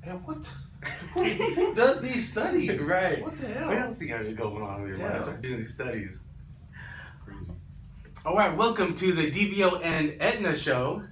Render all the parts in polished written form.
Man, what? Who does these studies? Right. What the hell? What else you got going on with your life? I'm doing these studies. Crazy. All right, welcome to the DVO and Etna Show.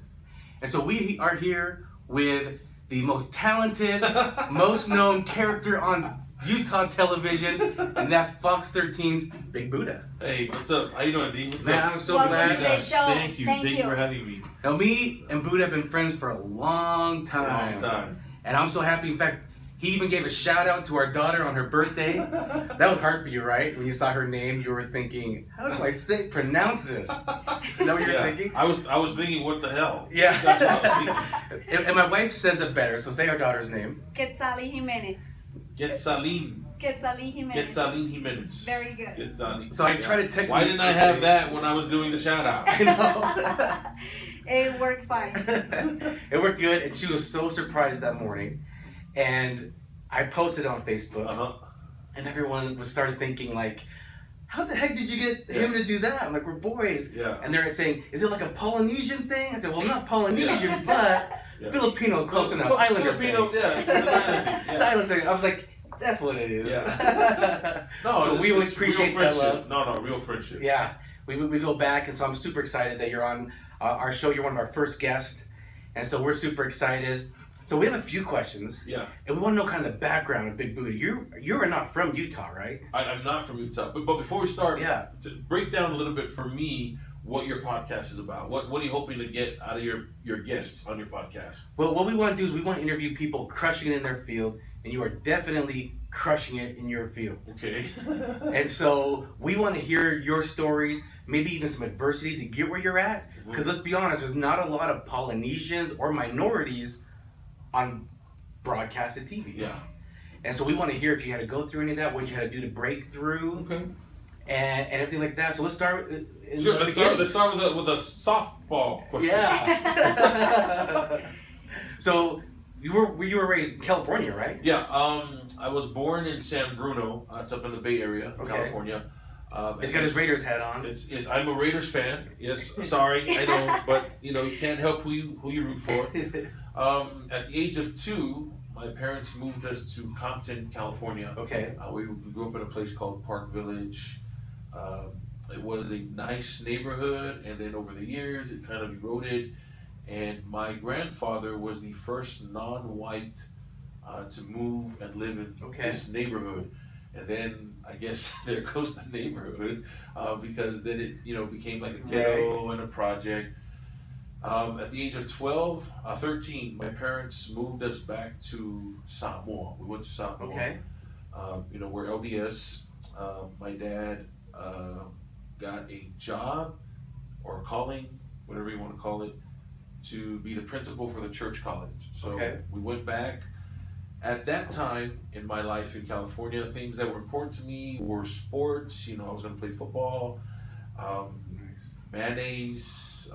And so we are here with the most talented, most known character on Utah television, and that's Fox 13's Big Budah. Hey, what's up? How you doing, D? What's Man, up? I'm so Welcome glad. to the show. Thank you. Thank you for having me. Now, me and Budah have been friends for a long time. And I'm so happy. In fact, he even gave a shout out to our daughter on her birthday. That was hard for you, right? When you saw her name, you were thinking, how do I pronounce this? Is that what you were thinking? I was thinking, what the hell? Yeah. That's what I was thinking. And my wife says it better, so say our daughter's name. Quetzali Jimenez. Quetzalin Jimenez. Jimenez. Very good. Quetzalin. So I try to text. Why didn't I have that when I was doing the shout out? I know. It worked fine. It worked good, and she was so surprised that morning. And I posted on Facebook, and everyone started thinking like, how the heck did you get him to do that? I'm like, we're boys. Yeah. And they're saying, is it like a Polynesian thing? I said, well, not Polynesian, but Filipino, close enough. Islander Filipino, thing. yeah. It's an island thing. It's island thing. I was like, that's what it is. Yeah. No, so we always it's appreciate real that friendship. love. No, real friendship. Yeah. We go back, and so I'm super excited that you're on our show. You're one of our first guests, and so we're super excited. So we have a few questions. Yeah. And we want to know kind of the background of Big Budah. You're not from Utah, right? I'm not from Utah. But before we start, to break down a little bit for me what your podcast is about. What are you hoping to get out of your guests on your podcast? Well, what we want to do is we want to interview people crushing it in their field, and you are definitely crushing it in your field. Okay. And so we want to hear your stories, maybe even some adversity to get where you're at. Because let's be honest, there's not a lot of Polynesians or minorities on broadcasted TV. Yeah. And so we want to hear if you had to go through any of that, what you had to do to break through, and everything like that. So let's start. Let's start with a softball question. Yeah. So you were raised in California, right? Yeah. I was born in San Bruno. It's up in the Bay Area, California. He's got his Raiders hat on. I'm a Raiders fan. Yes. Sorry, I know, but you can't help who you root for. At the age of 2, my parents moved us to Compton, California. Okay. We grew up in a place called Park Village. It was a nice neighborhood, and then over the years it kind of eroded. And my grandfather was the first non-white to move and live in this neighborhood. And then I guess there goes the neighborhood because then it became like a ghetto and a project. At the age of 13, my parents moved us back to Samoa. We went to Samoa. Okay. We're LDS. My dad got a job or a calling, whatever you want to call it, to be the principal for the church college. So we went back. At that time in my life in California, things that were important to me were sports. I was going to play football, mayonnaise,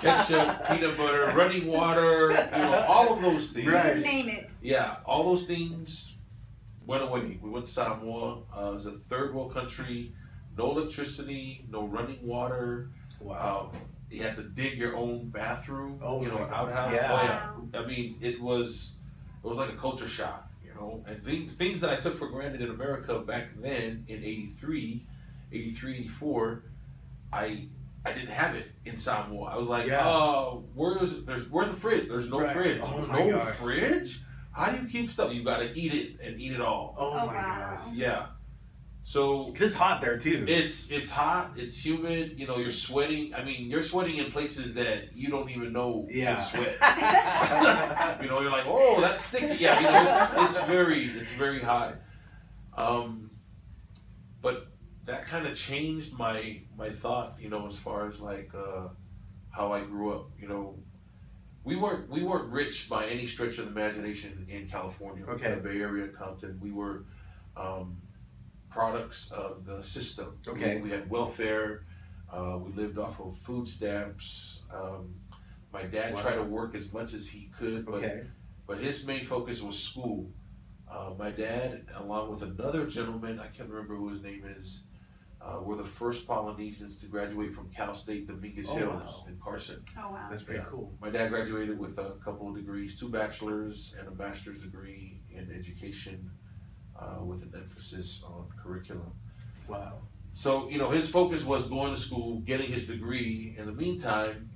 ketchup, peanut butter, running water, all of those things. Right. Name it. Yeah, all those things went away. We went to Samoa. It was a third world country, no electricity, no running water. Wow. You had to dig your own bathroom, outhouse. Yeah. I mean, it was like a culture shock, and things that I took for granted in America back then in 83, 84, I didn't have it in Samoa. I was like, where's the fridge? There's no fridge. Oh my gosh. Fridge? How do you keep stuff? You got to eat it and eat it all. Oh my gosh. Yeah. So it's hot there too. It's hot. It's humid. You're sweating. I mean, you're sweating in places that you don't even know you sweat. You're like, oh, that's sticky. Yeah, it's very hot. But that kind of changed my thought. As far as like how I grew up. We weren't rich by any stretch of the imagination in California. Okay. In the Bay Area, Compton. We were products of the system. Okay. We had welfare. We lived off of food stamps. My dad tried to work as much as he could, but his main focus was school. My dad, along with another gentleman, I can't remember who his name is, were the first Polynesians to graduate from Cal State Dominguez Oh, Hills wow. in Carson. Oh wow. That's pretty Yeah. cool. My dad graduated with a couple of degrees, 2 bachelors and a master's degree in education, with an emphasis on curriculum. Wow. So, his focus was going to school, getting his degree. In the meantime,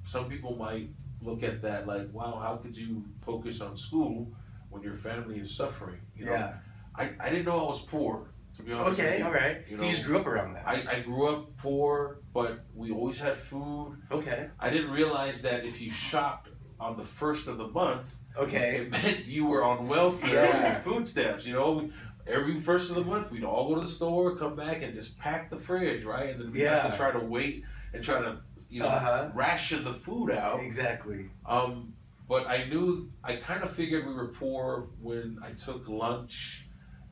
some people might look at that like, wow, how could you focus on school when your family is suffering? Yeah. I didn't know I was poor, to be honest with Okay, you. all right. You You just grew up around that. I grew up poor, but we always had food. Okay. I didn't realize that if you shopped on the first of the month, Okay. it meant you were on welfare Yeah. and food stamps. Every first of the month, we'd all go to the store, come back, and just pack the fridge, right? And then we'd have to try to wait and try to, ration the food out. Exactly. But I kind of figured we were poor when I took lunch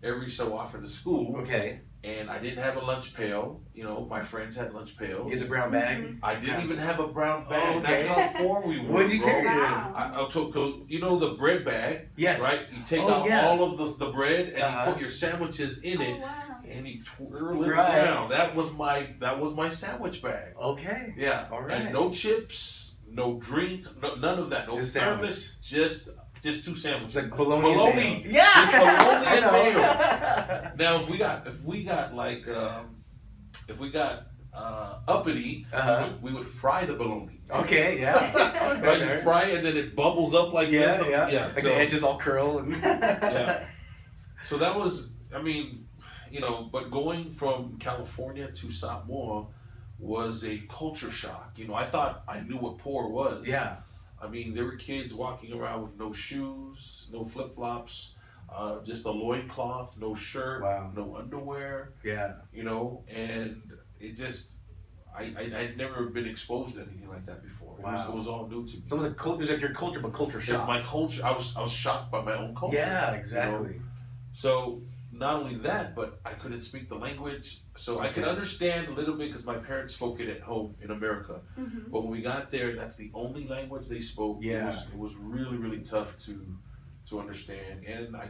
every so often to school. Okay. And I didn't have a lunch pail. My friends had lunch pails. You had the brown bag? Mhm. I didn't even have a brown bag. Oh, okay. That's how poor we were. What did you bro. carry? Wow. I took, the bread bag, Yes. right? You take Oh, out yeah. all of the bread and Uh-huh. you put your sandwiches in Oh it, wow. and you twirl it Right. around. That was my sandwich bag. Okay. Yeah. All right. And no chips, no drink, none of that. No Just service, just 2 sandwiches. It's like bologna. and Bologna. mayo. Yeah. Just bologna and I mayo. know. Now, if we got uppity, Uh-huh. we would fry the bologna. Okay, yeah. Right, you fry it and then it bubbles up like Yeah, this. yeah. Like the edges all curl. And Yeah. So that was, but going from California to Samoa was a culture shock. I thought I knew what poor was. Yeah. There were kids walking around with no shoes, no flip-flops, just a loincloth, no shirt, Wow. no underwear, Yeah. and it just, I'd never been exposed to anything like that before. Wow. It was all new to me. So it was like your culture, but culture It was shock. my culture. I was shocked by my own culture. Yeah, exactly. So not only that, but I couldn't speak the language, so I could Okay. understand a little bit because my parents spoke it at home in America. Mhm. But when we got there, that's the only language they spoke. Yeah. It was really, really tough to understand. And I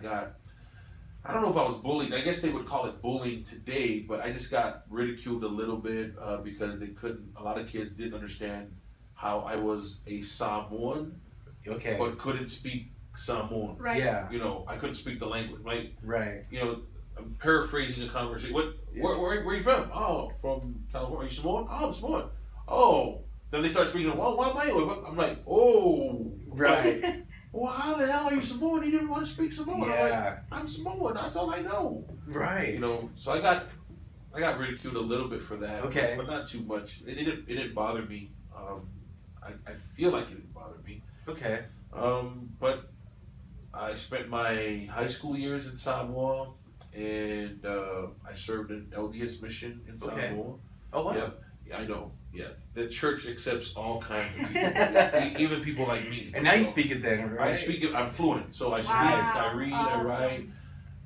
don't know if I was bullied. I guess they would call it bullying today, but I just got ridiculed a little bit because a lot of kids didn't understand how I was a Samoan, Okay. but couldn't speak Samoan. Right. Yeah. I couldn't speak the language. Right. I'm paraphrasing a conversation. Where are you from? Oh, from California. Are you Samoan? Oh, I'm Samoan. Oh. Then they start speaking, well, why am I? I'm like, oh. Right. Well, how the hell are you Samoan? You didn't want to speak Samoan. I'm like, Yeah. I'm Samoan. That's all I know. Right. So I got ridiculed a little bit for that. Okay. But not too much. It didn't bother me. I feel like it didn't bother me. Okay. But I spent my high school years in Samoa, and I served an LDS mission in Okay. Samoa. Oh wow. Yep. Yeah, I know. Yeah, the church accepts all kinds of people, even people like me. And now you speak it then, right? I speak it. I'm fluent, so I speak, Wow. I read, Awesome. I write.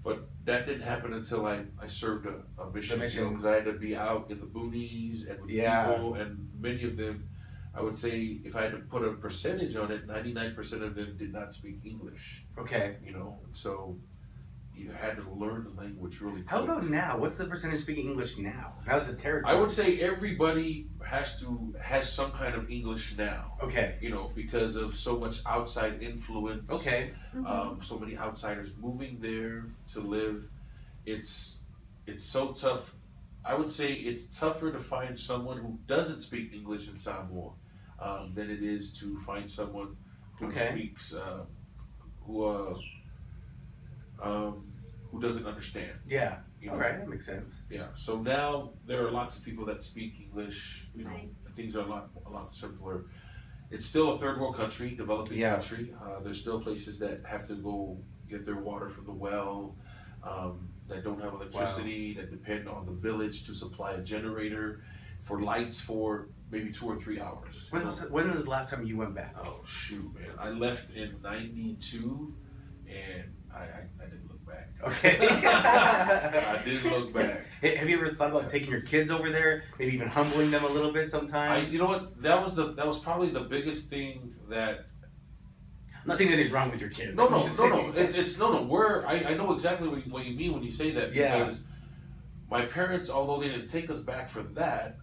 But that didn't happen until I served a mission. mission. Because I had to be out in the boonies and with Yeah. people, and many of them, I would say, if I had to put a percentage on it, 99% of them did not speak English. Okay. So you had to learn the language really quick. How about now? What's the percentage speaking English now? How's the territory? I would say everybody has some kind of English now. Okay. Because of so much outside influence. Okay. So many outsiders moving there to live. It's so tough. I would say it's tougher to find someone who doesn't speak English in Samoa than it is to find someone who Okay. speaks who doesn't understand. Yeah. You All know? right. That makes sense. Yeah. So now there are lots of people that speak English. Nice. Things are a lot simpler. It's still a third world country, developing Yeah. country. There's still places that have to go get their water from the well, that don't have electricity, that depend on the village to supply a generator for lights for maybe 2 or 3 hours. When was the last time you went back? Oh shoot, man! I left in '92, and I didn't look back. Okay. I didn't look back. Have you ever thought about taking your kids over there? Maybe even humbling them a little bit sometimes? You know what? That was probably the biggest thing that. I'm not saying anything's wrong with your kids. No. I'm just saying- It's no. I know exactly what you mean when you say that. Yeah. Because my parents, although they didn't take us back for that,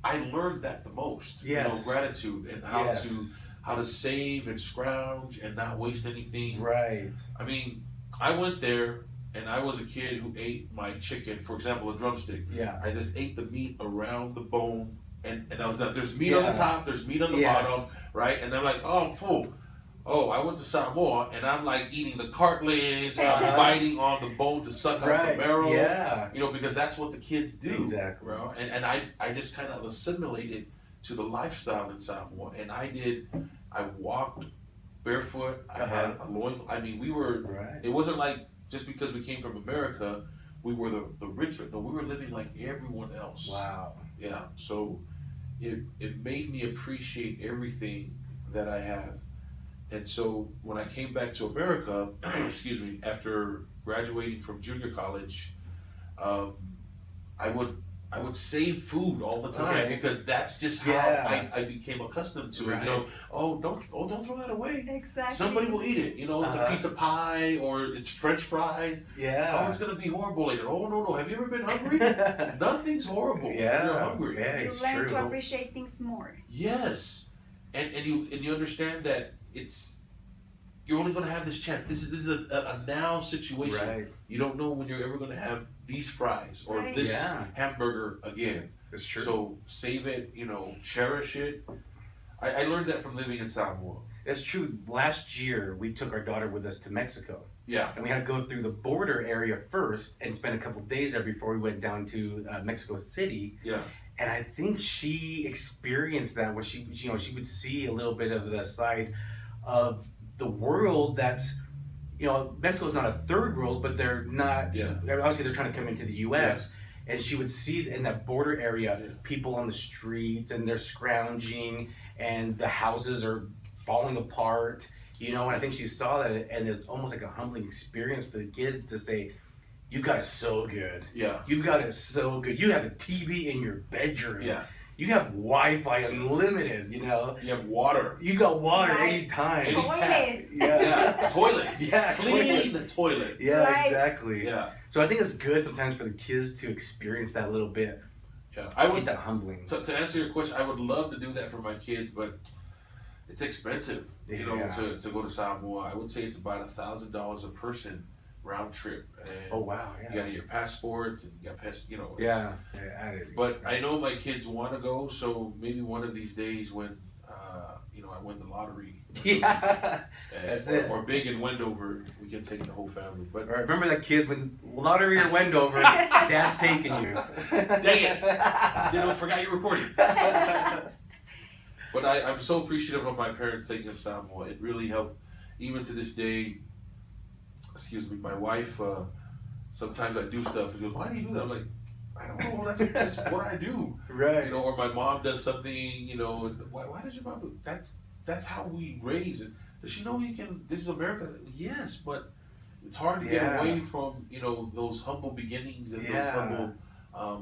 I learned that the most. Yes. You know, gratitude and how to save and scrounge and not waste anything. Right. I mean, I went there and I was a kid who ate my chicken, for example, a drumstick. Yeah. I just ate the meat around the bone, and I was done. There's meat on the top, there's meat on the bottom, right? And I'm like, oh, I'm full. Oh, I went to Samoa, and I'm like eating the cartilage, I'm biting on the bone to suck out the marrow. Yeah. You know, because that's what the kids do. Exactly. Bro. And I just kind of assimilated to the lifestyle in Samoa, and I walked barefoot. I had a loin. I mean, we were. Right. It wasn't like just because we came from America, we were the rich. No, we were living like everyone else. Wow. Yeah. So, it made me appreciate everything that I have, and so when I came back to America, excuse me, after graduating from junior college, I would save food all the time because that's just how I became accustomed to it. You know, don't throw that away. Exactly. Somebody will eat it. You know, it's a piece of pie or it's French fries. Yeah. Oh, it's gonna be horrible later. Oh no. Have you ever been hungry? Nothing's horrible. Yeah. You're hungry. Yeah, You it's learn true. to appreciate things more. Yes, and you understand that you're only gonna have this chance. This is a now situation. Right. You don't know when you're ever gonna have these fries or this hamburger again. It's true. So save it, you know, cherish it. I learned that from living in Samoa. It's true. Last year, we took our daughter with us to Mexico. Yeah. And we had to go through the border area first and spend a couple days there before we went down to Mexico City. Yeah. And I think she experienced that where she would see a little bit of the side of the world that's, you know, Mexico's not a third world, but they're not, obviously they're trying to come into the U.S., and she would see in that border area people on the streets and they're scrounging and the houses are falling apart, you know, and I think she saw that and it's almost like a humbling experience for the kids to say, you got it so good. Yeah. You got it so good. You have a TV in your bedroom. Yeah. You have Wi-Fi unlimited, you know. You have water. You got water anytime. Toilets. Yeah. Toilets. Yeah, Clean the toilet. Yeah, Right. exactly. Yeah. So I think it's good sometimes for the kids to experience that little bit. Yeah. I would get that humbling. To answer your question, I would love to do that for my kids, but it's expensive. You know, to go to Samoa. I would say it's about $1,000 a person round trip. And oh wow! Yeah. You gotta get your passports and you got you know. Yeah. That is but I know my kids want to go, so maybe one of these days when you know I win the lottery. Yeah. That's it. Or big in Wendover, we can take the whole family. But all right, remember that kids when lottery or Wendover, Dad's taking you. Dang it! You know, forgot you recorded. But I'm so appreciative of my parents taking us to Samoa. It really helped. Even to this day, excuse me, my wife, sometimes I do stuff and goes, why do you do that? I'm like, I don't know, that's what I do. Right. You know, or my mom does something, you know, and why does your mom do that's how we raise it. Does she know this is America? Yes, but it's hard to get away from, you know, those humble beginnings and those humble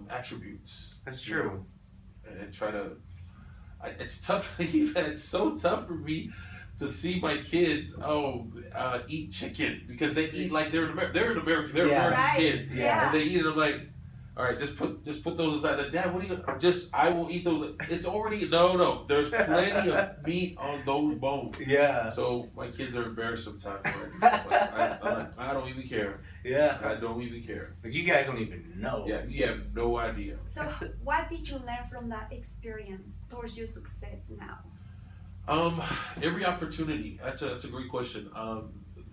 attributes. That's true. You know, and try to, it's tough, it's so tough for me to see my kids eat chicken because they eat like they're American kids and they eat it. I'm like, all right, just put those aside. Dad, what do you I will eat those. It's already no. There's plenty of meat on those bones. Yeah. So my kids are embarrassed sometimes. I don't even care. Yeah. I don't even care. Like you guys don't even know. Yeah, you have no idea. So what did you learn from that experience towards your success now? Every opportunity. That's a great question.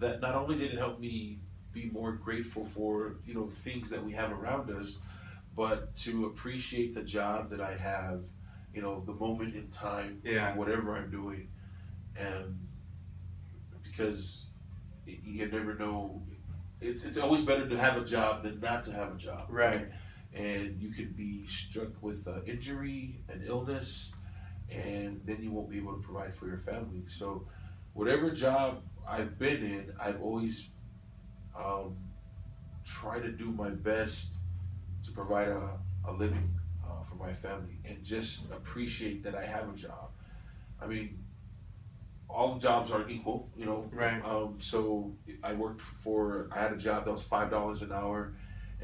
That not only did it help me be more grateful for, you know, the things that we have around us, but to appreciate the job that I have, you know, the moment in time, whatever I'm doing, and because you never know, it's always better to have a job than not to have a job, right? And you could be struck with injury and illness, and then you won't be able to provide for your family. So whatever job I've been in, I've always tried to do my best to provide a living for my family and just appreciate that I have a job. I mean, all the jobs aren't equal, you know. Right. So I had a job that was $5 an hour,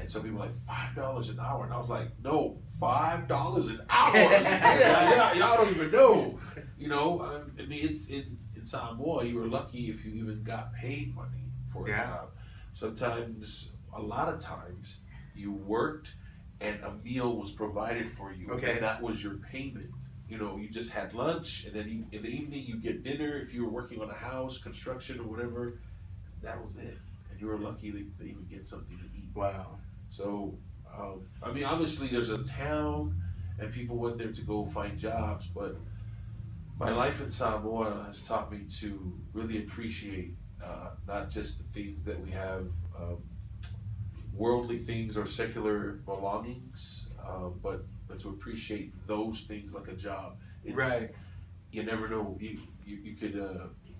And some people were like, $5 an hour. And I was like, no, $5 an hour. Yeah, y'all don't even know. You know, I mean, it's in Samoa, you were lucky if you even got paid money for a job. Sometimes, a lot of times, you worked and a meal was provided for you. Okay. And that was your payment. You know, you just had lunch, and then in the evening you get dinner if you were working on a house, construction or whatever. That was it. And you were lucky to even get something to eat. Wow. So, I mean, obviously there's a town and people went there to go find jobs, but my life in Samoa has taught me to really appreciate not just the things that we have, worldly things or secular belongings, but to appreciate those things like a job. Right. You never know. You could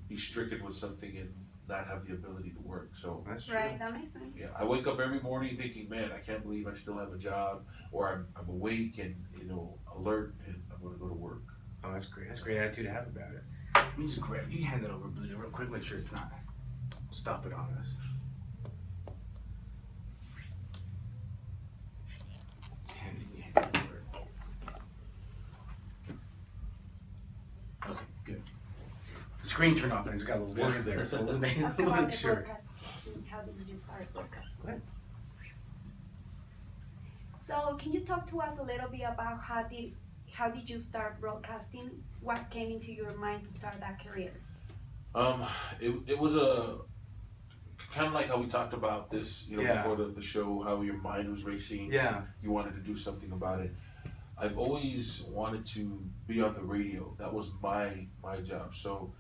be stricken with something and not have the ability to work. So that's true. Right, that makes sense. Yeah, I wake up every morning thinking, man, I can't believe I still have a job, or I'm awake and alert, and I'm going to go to work. Oh, that's great. That's a great attitude to have about it. Let me just grab. You can hand that over, Budah, real quick. Make sure it's not. Stop it on us. Hand it over. Okay, good. The screen turned off and it's got a little word there, so we'll make Ask about the sure. broadcasting. How did you start broadcasting? What? So, can you talk to us a little bit about how did you start broadcasting? What came into your mind to start that career? It was a kind of like how we talked about this, before the show, how your mind was racing. Yeah. You wanted to do something about it. I've always wanted to be on the radio. That was my job. So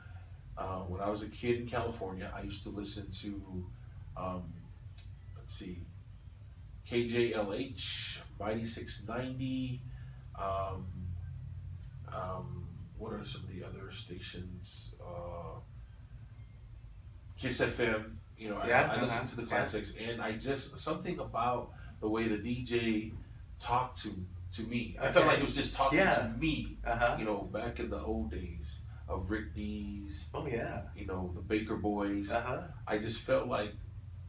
when I was a kid in California, I used to listen to, KJLH, Mighty 690. What are some of the other stations? Kiss FM. I listened to the classics, and I just something about the way the DJ talked to me. I felt like it was just talking to me. Back in the old days of Rick Dees. Oh yeah. The Baker Boys. I just felt like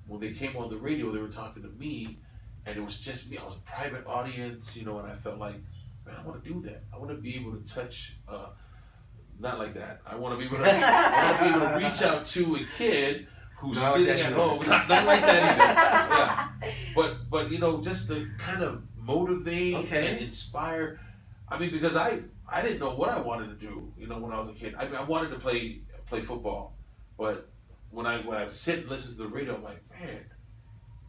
when they came on the radio, they were talking to me, and it was just me. I was a private audience, and I felt like, man, I want to do that. I want to be able to touch. Not like that. I want to be able to reach out to a kid who's sitting at home. Not like that either. Yeah. But just to kind of motivate and inspire. I mean, because I didn't know what I wanted to do, when I was a kid. I mean, I wanted to play football, but when I sit and listen to the radio, I'm like, man,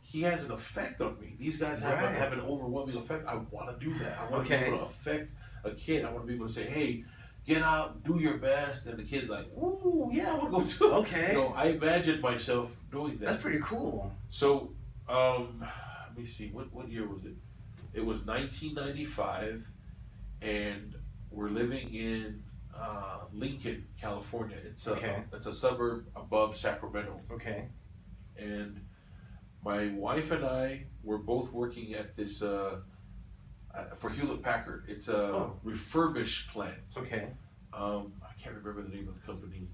he has an effect on me. These guys have an overwhelming effect. I want to do that. I want to be able to affect a kid. I want to be able to say, hey, get out, do your best, and the kid's like, ooh, yeah, I want to go too. Okay. I imagined myself doing that. That's pretty cool. So, let me see, what year was it? It was 1995, and we're living in Lincoln, California. It's a suburb above Sacramento. Okay. And my wife and I were both working at this for Hewlett Packard. It's a refurbished plant. Okay. I can't remember the name of the company.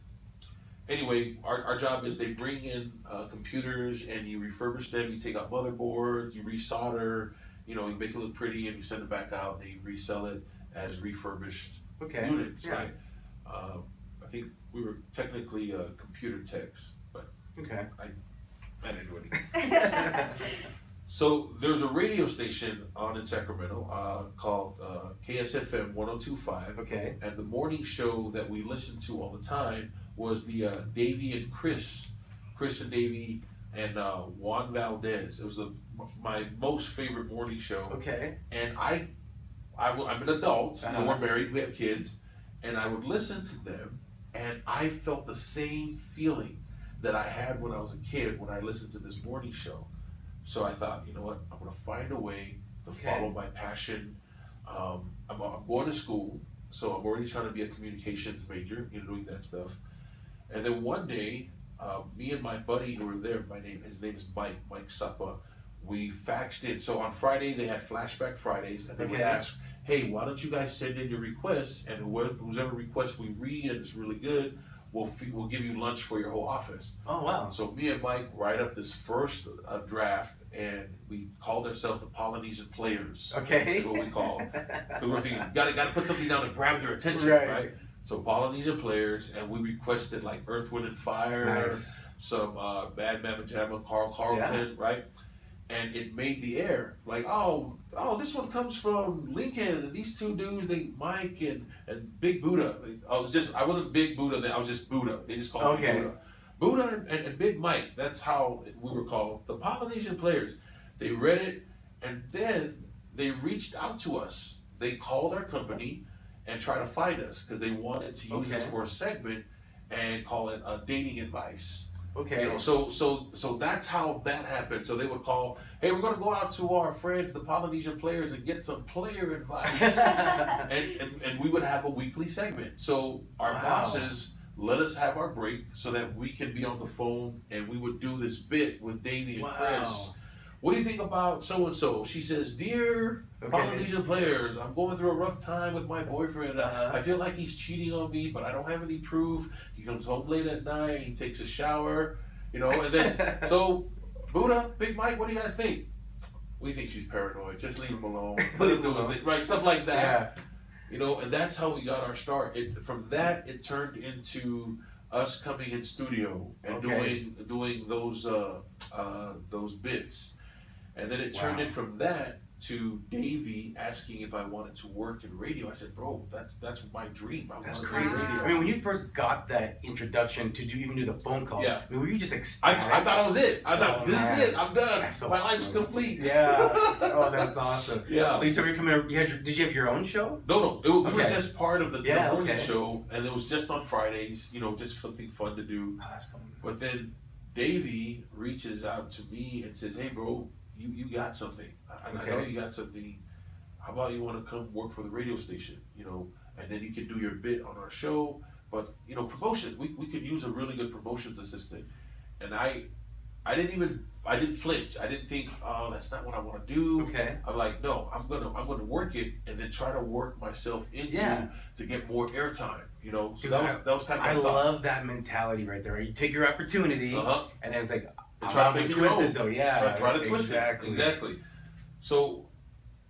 Anyway, our job is they bring in computers and you refurbish them. You take out motherboards, you resolder, you make it look pretty, and you send it back out. And you resell it as refurbished units, right? I think we were technically computer techs, but I didn't do anything. So there's a radio station on in Sacramento called KSFM 102.5. Okay. And the morning show that we listened to all the time was the Davey and Chris and Davey and Juan Valdez. It was my most favorite morning show. Okay. And I'm an adult. We're married. We have kids. And I would listen to them, and I felt the same feeling that I had when I was a kid when I listened to this morning show. So I thought, you know what, I'm going to find a way to follow my passion. I'm going to school, so I'm already trying to be a communications major, doing that stuff. And then one day, me and my buddy who were there, his name is Mike Suppa, we faxed in. So on Friday, they had Flashback Fridays, and they would ask, hey, why don't you guys send in your requests, and whoever request we read and it's really good, we'll give you lunch for your whole office. Oh, wow. So me and Mike write up this first draft, and we called ourselves the Polynesian Players. Okay. That's what we call. We were thinking, gotta put something down to grab their attention, right? So Polynesian Players, and we requested like Earth, Wind and Fire, some Bad Mama Jamma, Carl Carlton, right? And it made the air. Like, oh, this one comes from Lincoln, and these two dudes, Mike and Big Budah. I wasn't Big Budah then, I was just Budah. They just called me Budah. Budah and Big Mike, that's how we were called. The Polynesian Players. They read it, and then they reached out to us. They called our company and tried to find us because they wanted to use us for a segment and call it dating advice. Okay. You know, so that's how that happened. So they would call, hey, we're gonna go out to our friends, the Polynesian Players, and get some player advice. and we would have a weekly segment. So our bosses let us have our break so that we can be on the phone, and we would do this bit with Davey and Chris. What do you think about so and so? She says, dear Polynesian Players, I'm going through a rough time with my boyfriend. I feel like he's cheating on me, but I don't have any proof. He comes home late at night, he takes a shower, you know, and then, so, Budah, Big Mike, what do you guys think? We think she's paranoid, just leave him alone. Right, stuff like that. Yeah. You know, and that's how we got our start. From that, it turned into us coming in studio and doing those bits. And then it turned in from that to Davey asking if I wanted to work in radio. I said, bro, that's my dream. That's crazy. I mean, when you first got that introduction to even do the phone call, I mean, were you just ecstatic? I thought it was it. I thought, this is it. I'm done. So my life's complete. Yeah. Oh, that's awesome. Yeah. So you said you're coming. Did you have your own show? No. We were just part of the morning show, and it was just on Fridays. You know, just something fun to do. Oh, that's cool. But then Davey reaches out to me and says, hey, bro, you got something. I know you got something. How about you want to come work for the radio station, you know, and then you can do your bit on our show. But, you know, promotions, we could use a really good promotions assistant. And I didn't flinch. I didn't think, oh, that's not what I want to do. Okay. I'm like, no, I'm gonna work it and then try to work myself into to get more airtime. You know, so that was kind of I love that mentality right there. Right? You take your opportunity, and then it's like, try to make it twist it though. Yeah. Try to twist it. Exactly. So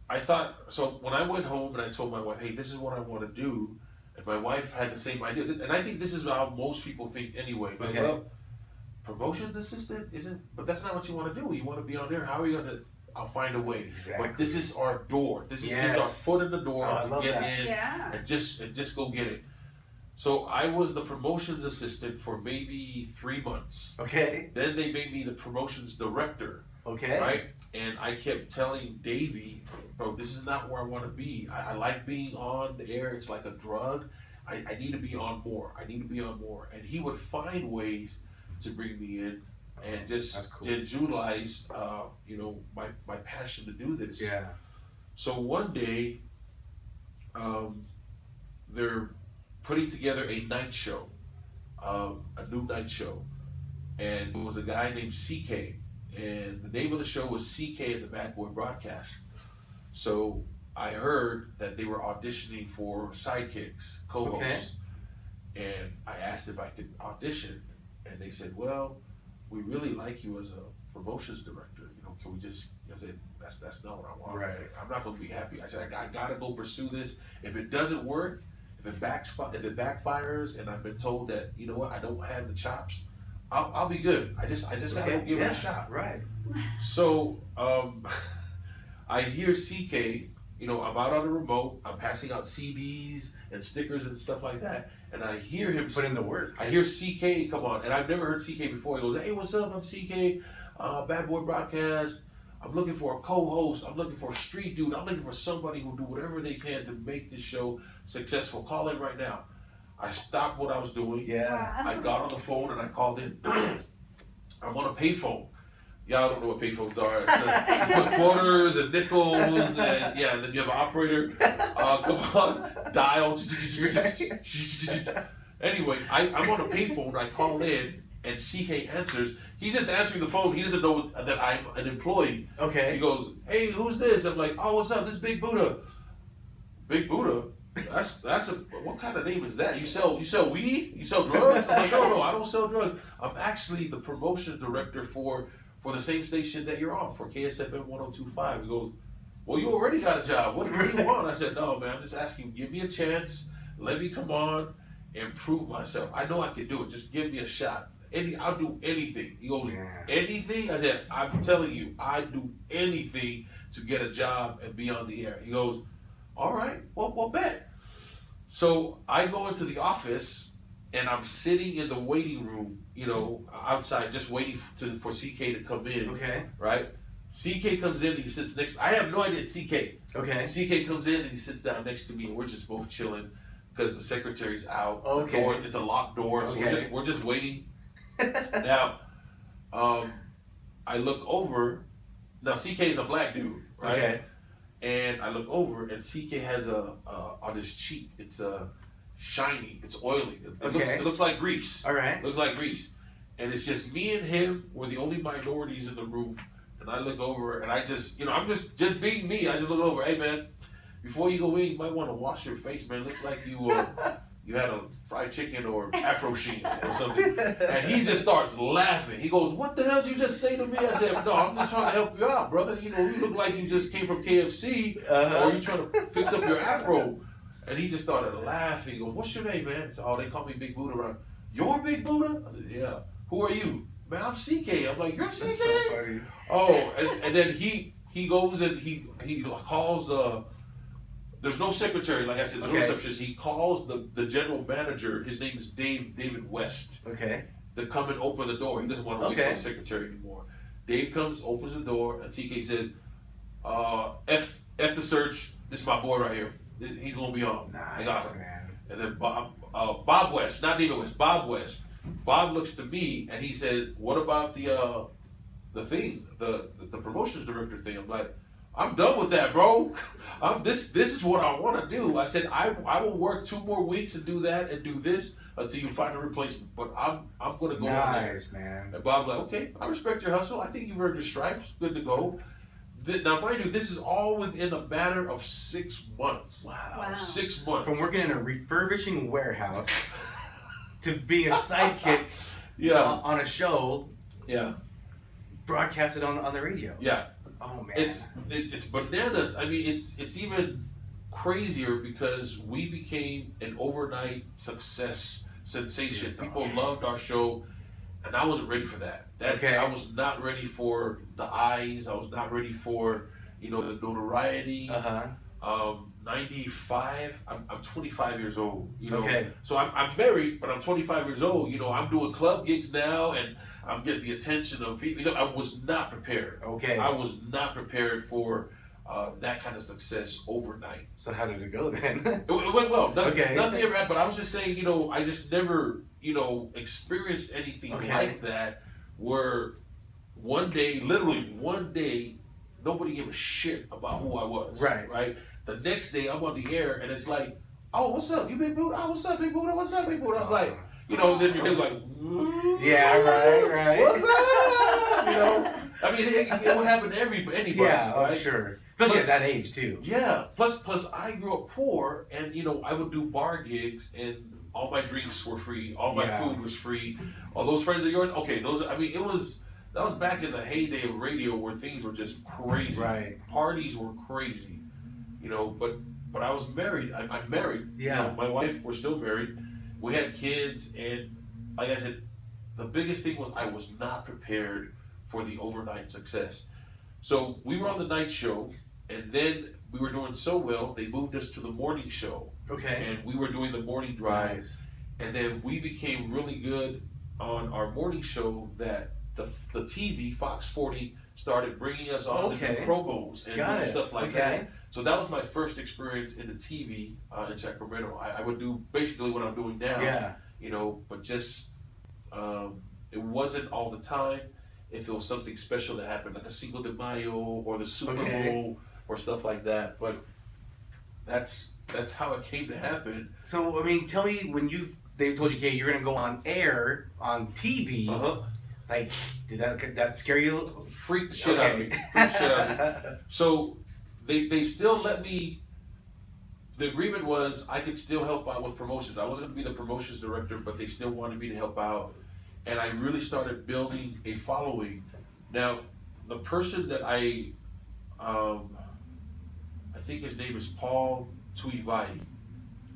I thought, when I went home and I told my wife, hey, this is what I want to do, and my wife had the same idea, and I think this is how most people think anyway. Like, well, promotions assistant but that's not what you want to do. You want to be on there. How are you gonna? I'll find a way. Exactly. But this is our door. This is our foot in the door to get in and just go get it. So I was the promotions assistant for maybe 3 months. Okay. Then they made me the promotions director. Okay. Right? And I kept telling Davey, bro, this is not where I want to be. I like being on the air. It's like a drug. I need to be on more. And he would find ways to bring me in and just utilize, you know, my passion to do this. Yeah. So one day, they're putting together a night show, a new night show, and it was a guy named CK, and the name of the show was CK and the Bad Boy Broadcast. So I heard that they were auditioning for sidekicks, co-hosts, and I asked if I could audition, and they said, well, we really like you as a promotions director, you know, can we just, I said, that's not what I want. Right. I'm not gonna be happy. I said, I gotta go pursue this. If it doesn't work, if it backfires, and I've been told that, you know what, I don't have the chops, I'll be good. I just gotta go give it a shot. Right. So I hear CK, you know, I'm out on the remote, I'm passing out CDs and stickers and stuff like that, and I hear him put in the work. I hear CK come on, and I've never heard CK before. He goes, hey, what's up? I'm CK, Bad Boy Broadcast. I'm looking for a co-host. I'm looking for a street dude. I'm looking for somebody who'll do whatever they can to make this show successful. Call in right now. I stopped what I was doing. Yeah. I got on the phone and I called in. I'm on a payphone. Y'all don't know what payphones are. You put quarters and nickels, and then you have an operator. Come on, dial. Anyway, I'm on a payphone. I call in, and CK answers. He's just answering the phone. He doesn't know that I'm an employee. Okay. He goes, hey, who's this? I'm like, oh, what's up? This is Big Budah. Big Budah? What kind of name is that? You sell weed? You sell drugs? I'm like, no, I don't sell drugs. I'm actually the promotion director for the same station that you're on, for KSFM 102.5. He goes, well, you already got a job. What do you want? I said, no, man, I'm just asking, give me a chance. Let me come on and prove myself. I know I can do it. Just give me a shot. I'll do anything. He goes, anything? I said, I'm telling you, I'd do anything to get a job and be on the air. He goes, all right, well, bet. So I go into the office and I'm sitting in the waiting room, outside, just waiting for CK to come in. Okay. Right? CK comes in and he sits next. I have no idea it's CK. Okay. CK comes in and he sits down next to me and we're just both chilling because the secretary's out. Okay. The door, it's a locked door, so we're just waiting. Now, I look over. Now CK is a black dude, right? Okay. And I look over, and CK has on his cheek. It's shiny. It's oily. It looks like grease. All right. Looks like grease, and it's just me and him. We're the only minorities in the room. And I look over, and I just, I'm just being me. I just look over. Hey man, before you go in, you might want to wash your face, man. Looks like you had a fried chicken or Afro sheen or something. And he just starts laughing. He goes, what the hell did you just say to me? I said, no, I'm just trying to help you out, brother. You look like you just came from KFC or you trying to fix up your Afro. And he just started laughing. He goes, what's your name, man? I said, oh, they call me Big Budah around. You're Big Budah? I said, yeah. Who are you? Man, I'm CK. I'm like, you're CK? That's so funny. Oh, and then he goes and he calls there's no secretary, like I said, there's no receptionist. He calls the general manager, his name is David West. Okay. To come and open the door. He doesn't want to wait for the secretary anymore. Dave comes, opens the door, and CK says, F the search, this is my boy right here. He's gonna be on. Nice, I got him. Man. And then Bob West, not David West, Bob West. Bob looks to me and he said, what about the thing, the promotions director thing? I'm like, I'm done with that, bro. This is what I want to do. I said I will work 2 more weeks and do that and do this until you find a replacement. But I'm gonna go on there. Nice, man. And Bob's like, okay, I respect your hustle. I think you've earned your stripes. Good to go. Now, mind you, this is all within a matter of 6 months. Wow. 6 months. From working in a refurbishing warehouse to being a sidekick on a show. Yeah. Broadcasted on the radio. Yeah. Oh man. It's bananas. I mean, it's even crazier because we became an overnight success sensation. People loved our show, and I wasn't ready for that. I was not ready for the eyes. I was not ready for the notoriety. 95. I'm 25 years old. So I'm married, but I'm 25 years old. I'm doing club gigs now, and I'm getting the attention of people. I was not prepared. I was not prepared for that kind of success overnight. So how did it go then? It went well. Nothing ever happened. But I was just saying, I just never, experienced anything like that. Where literally one day, nobody gave a shit about who I was. Right. The next day, I'm on the air, and it's like, oh, what's up? You Big Budah? Oh, what's up, Big Budah? What's up, Big Budah? I was like, then your head's like, yeah, right. What's up? I mean, it would happen to anybody. Yeah, right? I'm sure. Especially at that age, too. Yeah. Plus, I grew up poor, and, I would do bar gigs, and all my drinks were free. All my food was free. All those friends of yours? Okay, that was back in the heyday of radio where things were just crazy. Right. Parties were crazy. But I was married. I'm married. Yeah. My wife, we're still married. We had kids, and like I said, the biggest thing was I was not prepared for the overnight success. So we were on the night show, and then we were doing so well, they moved us to the morning show. And we were doing the morning drive. Nice. And then we became really good on our morning show that the TV, Fox 40, started bringing us on to do promos and doing stuff like that. So that was my first experience in the TV in Sacramento. I would do basically what I'm doing now, but just it wasn't all the time. If it was something special that happened, like a Cinco de Mayo or the Super Bowl or stuff like that, but that's how it came to happen. So I mean, tell me when they told you, okay, you're gonna go on air on TV. Like, did that scare you? Freak the shit out of me. So they still let me the agreement was I could still help out with promotions. I wasn't going to be the promotions director, but they still wanted me to help out. And I really started building a following. Now, the person that I think his name is Paul Tuivai.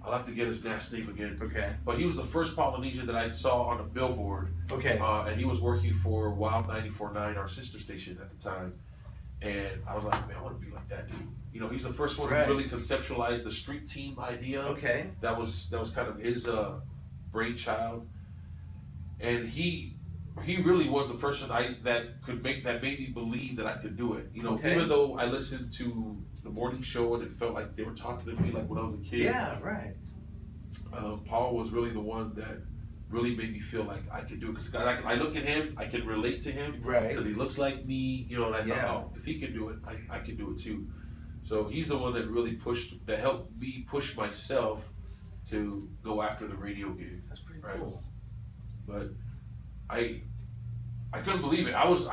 I'll have to get his last name again. Okay. But he was the first Polynesian that I saw on a billboard. Okay. And he was working for Wild 94.9, our sister station at the time. And I was like, man, I want to be like that dude. You know, he's the first one Right. who really conceptualized the street team idea. Okay. That was kind of his brainchild. And he really was the person that made me believe that I could do it. You know, Okay. even though I listened to the morning show and it felt like they were talking to me like when I was a kid. Yeah, right. Paul was really the one that really made me feel like I could do it. Because I look at him, I can relate to him. Right. Because he looks like me, you know, and I Yeah. thought, oh, if he can do it, I can do it too. So he's the one that really helped me push myself to go after the radio gig. That's pretty Right. cool. But I couldn't believe it. I was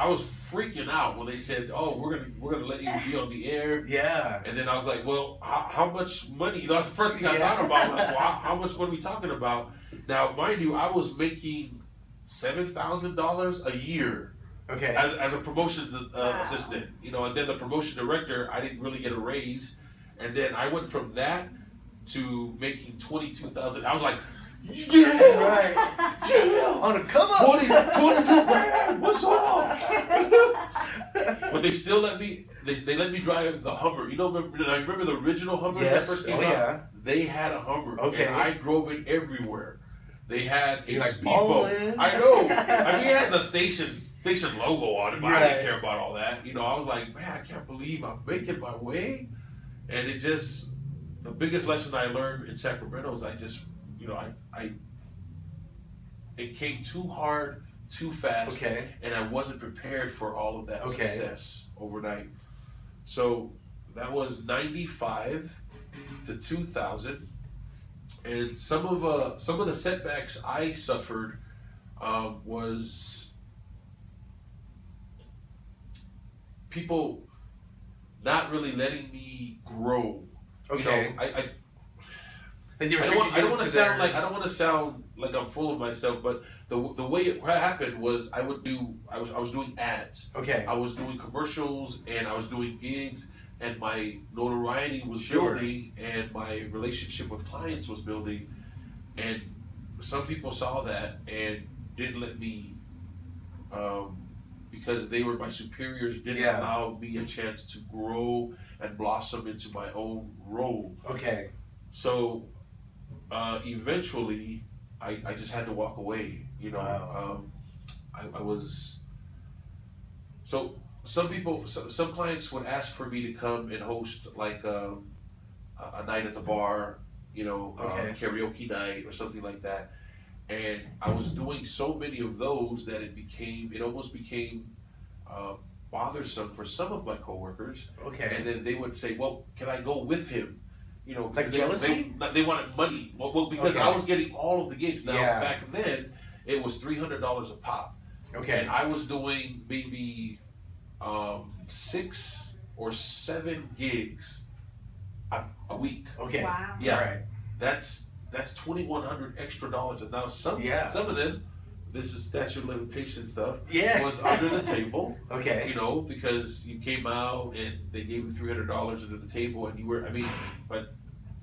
freaking out when they said, "Oh, we're gonna let you be on the air." Yeah. And then I was like, "Well, how much money?" That's the first thing I thought about. Like, well, how much money are we talking about? Now, mind you, I was making $7,000 a year Okay. as a promotions assistant. You know, and then the promotion director, I didn't really get a raise, and then I went from that to making 22,000. I was like, yeah, Right. yeah, On a come up. 22 grand. What's up? But they still let me. They let me drive the Hummer. You know, remember the original Hummers that Yes. first came Oh, out? yeah. They had a Hummer. Okay. And I drove it everywhere. They had a You're like speedboat. ballin'. I know. I mean, it had the station logo on it, but I Right. didn't care about all that. You know, I was like, man, I can't believe I'm making my way. And it just, the biggest lesson I learned in Sacramento is I just, you know, it came too hard, too fast, Okay. and I wasn't prepared for all of that Okay. success overnight. So that was 95 to 2000, and some of the setbacks I suffered was people not really letting me grow. Okay. You know, Then you I restricted don't want you to to their- sound like I'm full of myself, but the way it happened was I was doing ads. Okay. I was doing commercials and I was doing gigs, and my notoriety was Sure. building and my relationship with clients was building, and some people saw that and didn't let me, because they were my superiors, didn't Yeah. allow me a chance to grow and blossom into my own role. Okay. So eventually I just had to walk away, you know. Wow. I was, so some clients would ask for me to come and host like a night at the bar, you know, Okay. karaoke night or something like that. And I was doing so many of those that it almost became bothersome for some of my coworkers. Okay. And then they would say, well, can I go with him? You know, Like because jealousy? they wanted money. Well, because Okay. I was getting all of the gigs. Now, Yeah. back then, it was $300 a pop. Okay. And I was doing maybe 6 or 7 gigs a week. Okay. Wow. Yeah. All right. That's $2,100 extra dollars. And now some of them, this is statute of limitation stuff, Yeah. was under the table. Okay. You know, because you came out and they gave you $300 under the table, and you were, but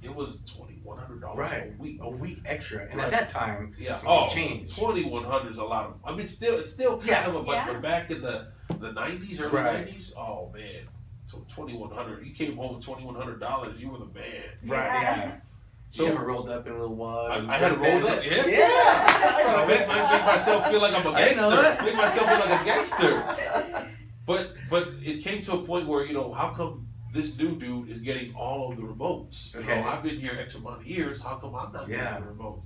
it was $2,100 Right. a week. A week extra, and Right. at that time, Yeah. it's a big change. 2,100 is a lot of. It's still kind Yeah. of a. Yeah. But back in the 90s, early Right. 90s, oh man, so 2,100. You came home with $2,100. You were the man. Right. Yeah. So you ever rolled up in a little wad? I had rolled up. Yeah. Yeah. I make myself feel like I'm a I know gangster. that. Make myself feel like a gangster. But it came to a point where, you know, how come this new dude is getting all of the remotes? You Okay. know, I've been here X amount of years. How come I'm not Yeah. getting the remotes?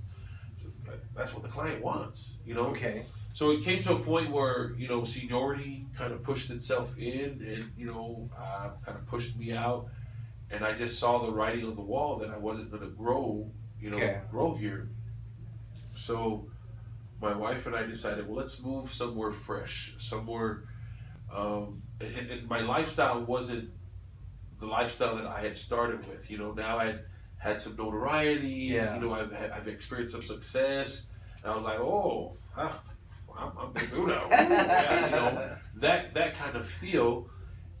So that's what the client wants, you know. Okay. So it came to a point where, you know, seniority kind of pushed itself in, and, you know, kind of pushed me out, and I just saw the writing on the wall that I wasn't going to grow, you know, Okay. grow here. So my wife and I decided, well, let's move somewhere fresh, somewhere, and my lifestyle wasn't the lifestyle that I had started with. You know, now I had some notoriety. Yeah. You know, I've experienced some success, and I was like, oh, I'm the Buddha. Yeah, you know, that kind of feel,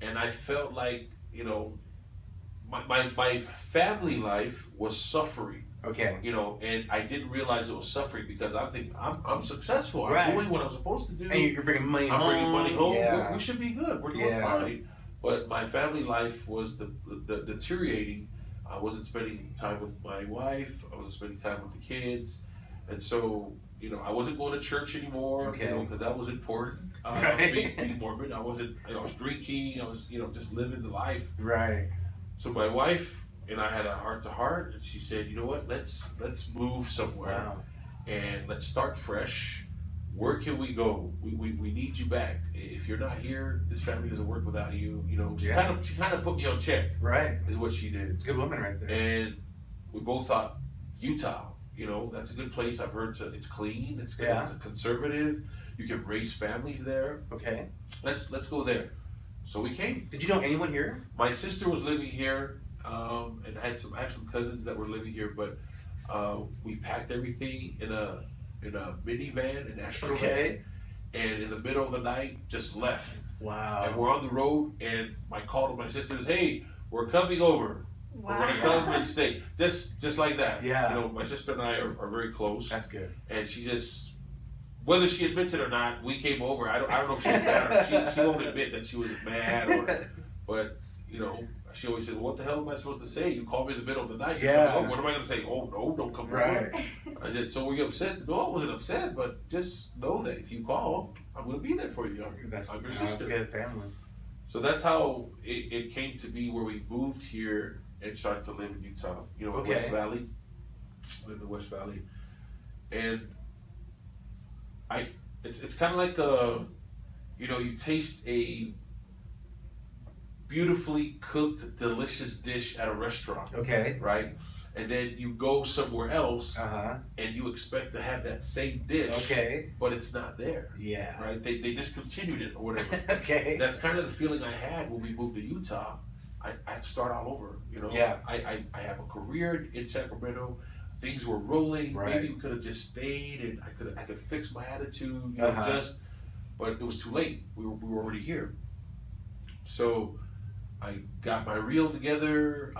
and I felt like, you know, my family life was suffering. Okay. You know, and I didn't realize it was suffering because I'm thinking I'm successful. Right. I'm doing what I'm supposed to do. And you're bringing money home. I'm bringing money home. Yeah. We should be good. We're doing fine. But my family life was the deteriorating. I wasn't spending time with my wife. I wasn't spending time with the kids, and so, you know, I wasn't going to church anymore. Okay. You know, because that was important. Right. Being morbid. I was drinking. I was, you know, just living the life. Right. So my wife and I had a heart to heart, and she said, you know what, let's move somewhere. Wow. And let's start fresh. Where can we go? We need you back. If you're not here, this family doesn't work without you. You know, she kind of put me on check. Right. Is what she did. It's a good woman right there. And we both thought, Utah, you know, that's a good place. I've heard it's clean. It's good. It's conservative. You can raise families there. Okay. Let's go there. So we came. Did you know anyone here? My sister was living here. And I have some cousins that were living here, but we packed everything in a minivan, an Astro van, and in the middle of the night just left. Wow. And we're on the road, and my call to my sister is, "Hey, we're coming over. Wow. We're gonna come and stay." Just like that. Yeah. You know, my sister and I are very close. That's good. And she just, whether she admits it or not, we came over. I don't know if she's mad or she won't admit that she was mad but you know. She always said, "What the hell am I supposed to say? You called me in the middle of the night. Yeah. What am I going to say? Oh, no, don't come over." Right. I said, "So were you upset?" No, I wasn't upset, but just know that if you call, I'm going to be there for you. I'm your sister. Good family. So that's how it came to be, where we moved here and started to live in Utah. You know, in West Valley. Live in West Valley. And it's kind of like you know, you taste a beautifully cooked, delicious dish at a restaurant. Okay. Right? And then you go somewhere else Uh-huh. and you expect to have that same dish. Okay. But it's not there. Yeah. Right? They discontinued it or whatever. Okay. That's kind of the feeling I had when we moved to Utah. I had to start all over. You know? Yeah. I have a career in Sacramento. Things were rolling. Right. Maybe we could have just stayed and I could fix my attitude, you know, but it was too late. We were already here. So I got my reel together,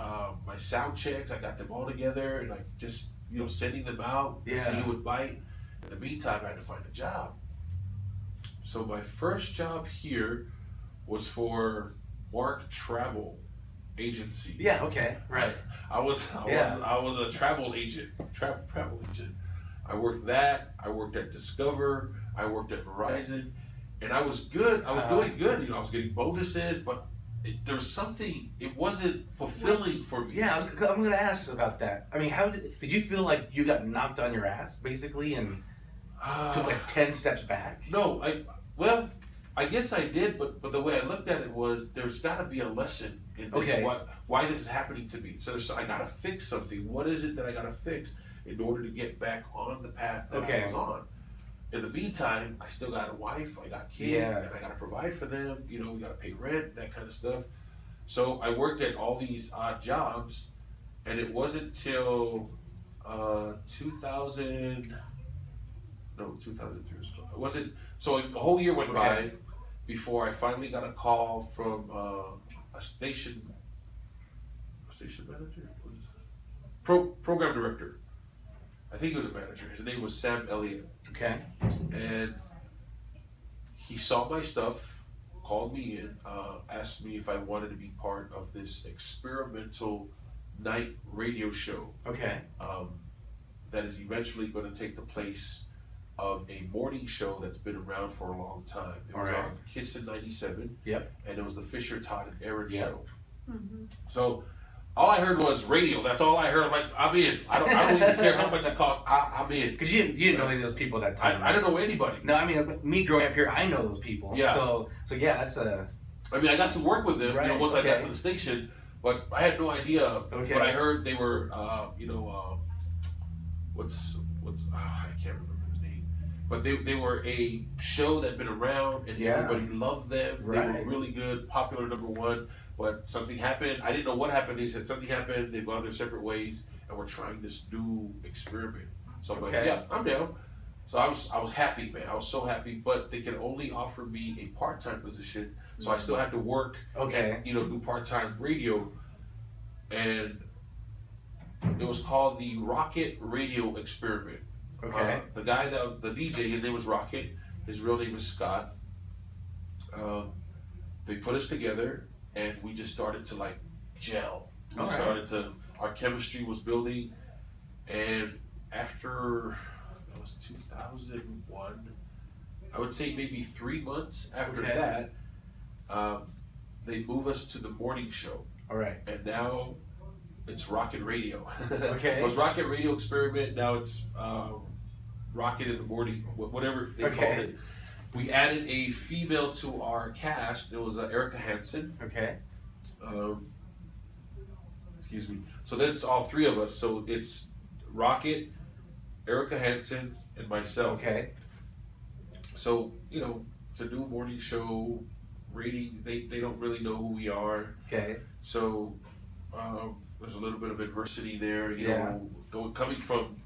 my sound checks, I got them all together, and I just, you know, sending them out to see who would bite. In the meantime, I had to find a job. So my first job here was for Mark Travel Agency. Yeah, okay, right. I was a travel agent, travel agent. I worked that. I worked at Discover. I worked at Verizon, and I was good. I was doing good. You know, I was getting bonuses, but there was something. It wasn't fulfilling for me. Yeah, I'm going to ask about that. I mean, how did you feel like you got knocked on your ass basically and took like 10 steps back? No, I guess I did, but the way I looked at it was there's got to be a lesson in this. Why this is happening to me? So I got to fix something. What is it that I got to fix in order to get back on the path that I was on? In the meantime, I still got a wife, I got kids, and I got to provide for them. You know, we got to pay rent, that kind of stuff. So I worked at all these odd jobs, and it wasn't till 2003. It wasn't. So a whole year went by before I finally got a call from a station manager, program director. I think he was a manager. His name was Sam Elliott. Okay. And he saw my stuff, called me in, asked me if I wanted to be part of this experimental night radio show. Okay. That is eventually going to take the place of a morning show that's been around for a long time. It was on Kiss in 97. Yep. And it was the Fisher, Todd, and Aaron show. Mm-hmm. So all I heard was radio. That's all I heard. I'm like, I'm in. I don't even care how much it cost. I'm in. Because you didn't know any of those people at that time. I don't know anybody. No, I mean, me growing up here, I know those people. Yeah. So yeah, that's a. I mean, I got to work with them. You know, once I got to the station, but I had no idea. Okay. But I heard they were, what's I can't remember the name, but they were a show that'd been around and everybody loved them. Right. They were really good, popular #1. But something happened. I didn't know what happened. They said something happened. They've gone their separate ways, and we're trying this new experiment. So I'm like, yeah, I'm down. So I was happy, man. I was so happy. But they can only offer me a part-time position, so I still had to work. And, do part-time radio, and it was called the Rocket Radio Experiment. The guy the DJ, his name was Rocket. His real name is Scott. They put us together. And we just started to like gel. Our chemistry was building. And after, that was 2001, I would say maybe 3 months after that, they move us to the morning show. And now it's Rocket Radio. It was Rocket Radio Experiment. Now it's Rocket in the Morning, whatever they called it. We added a female to our cast. It was Erica Hansen. Excuse me. So then it's all three of us. So it's Rocket, Erica Hansen, and myself. So, it's a new morning show. Ratings, they don't really know who we are. So there's a little bit of adversity there. Coming from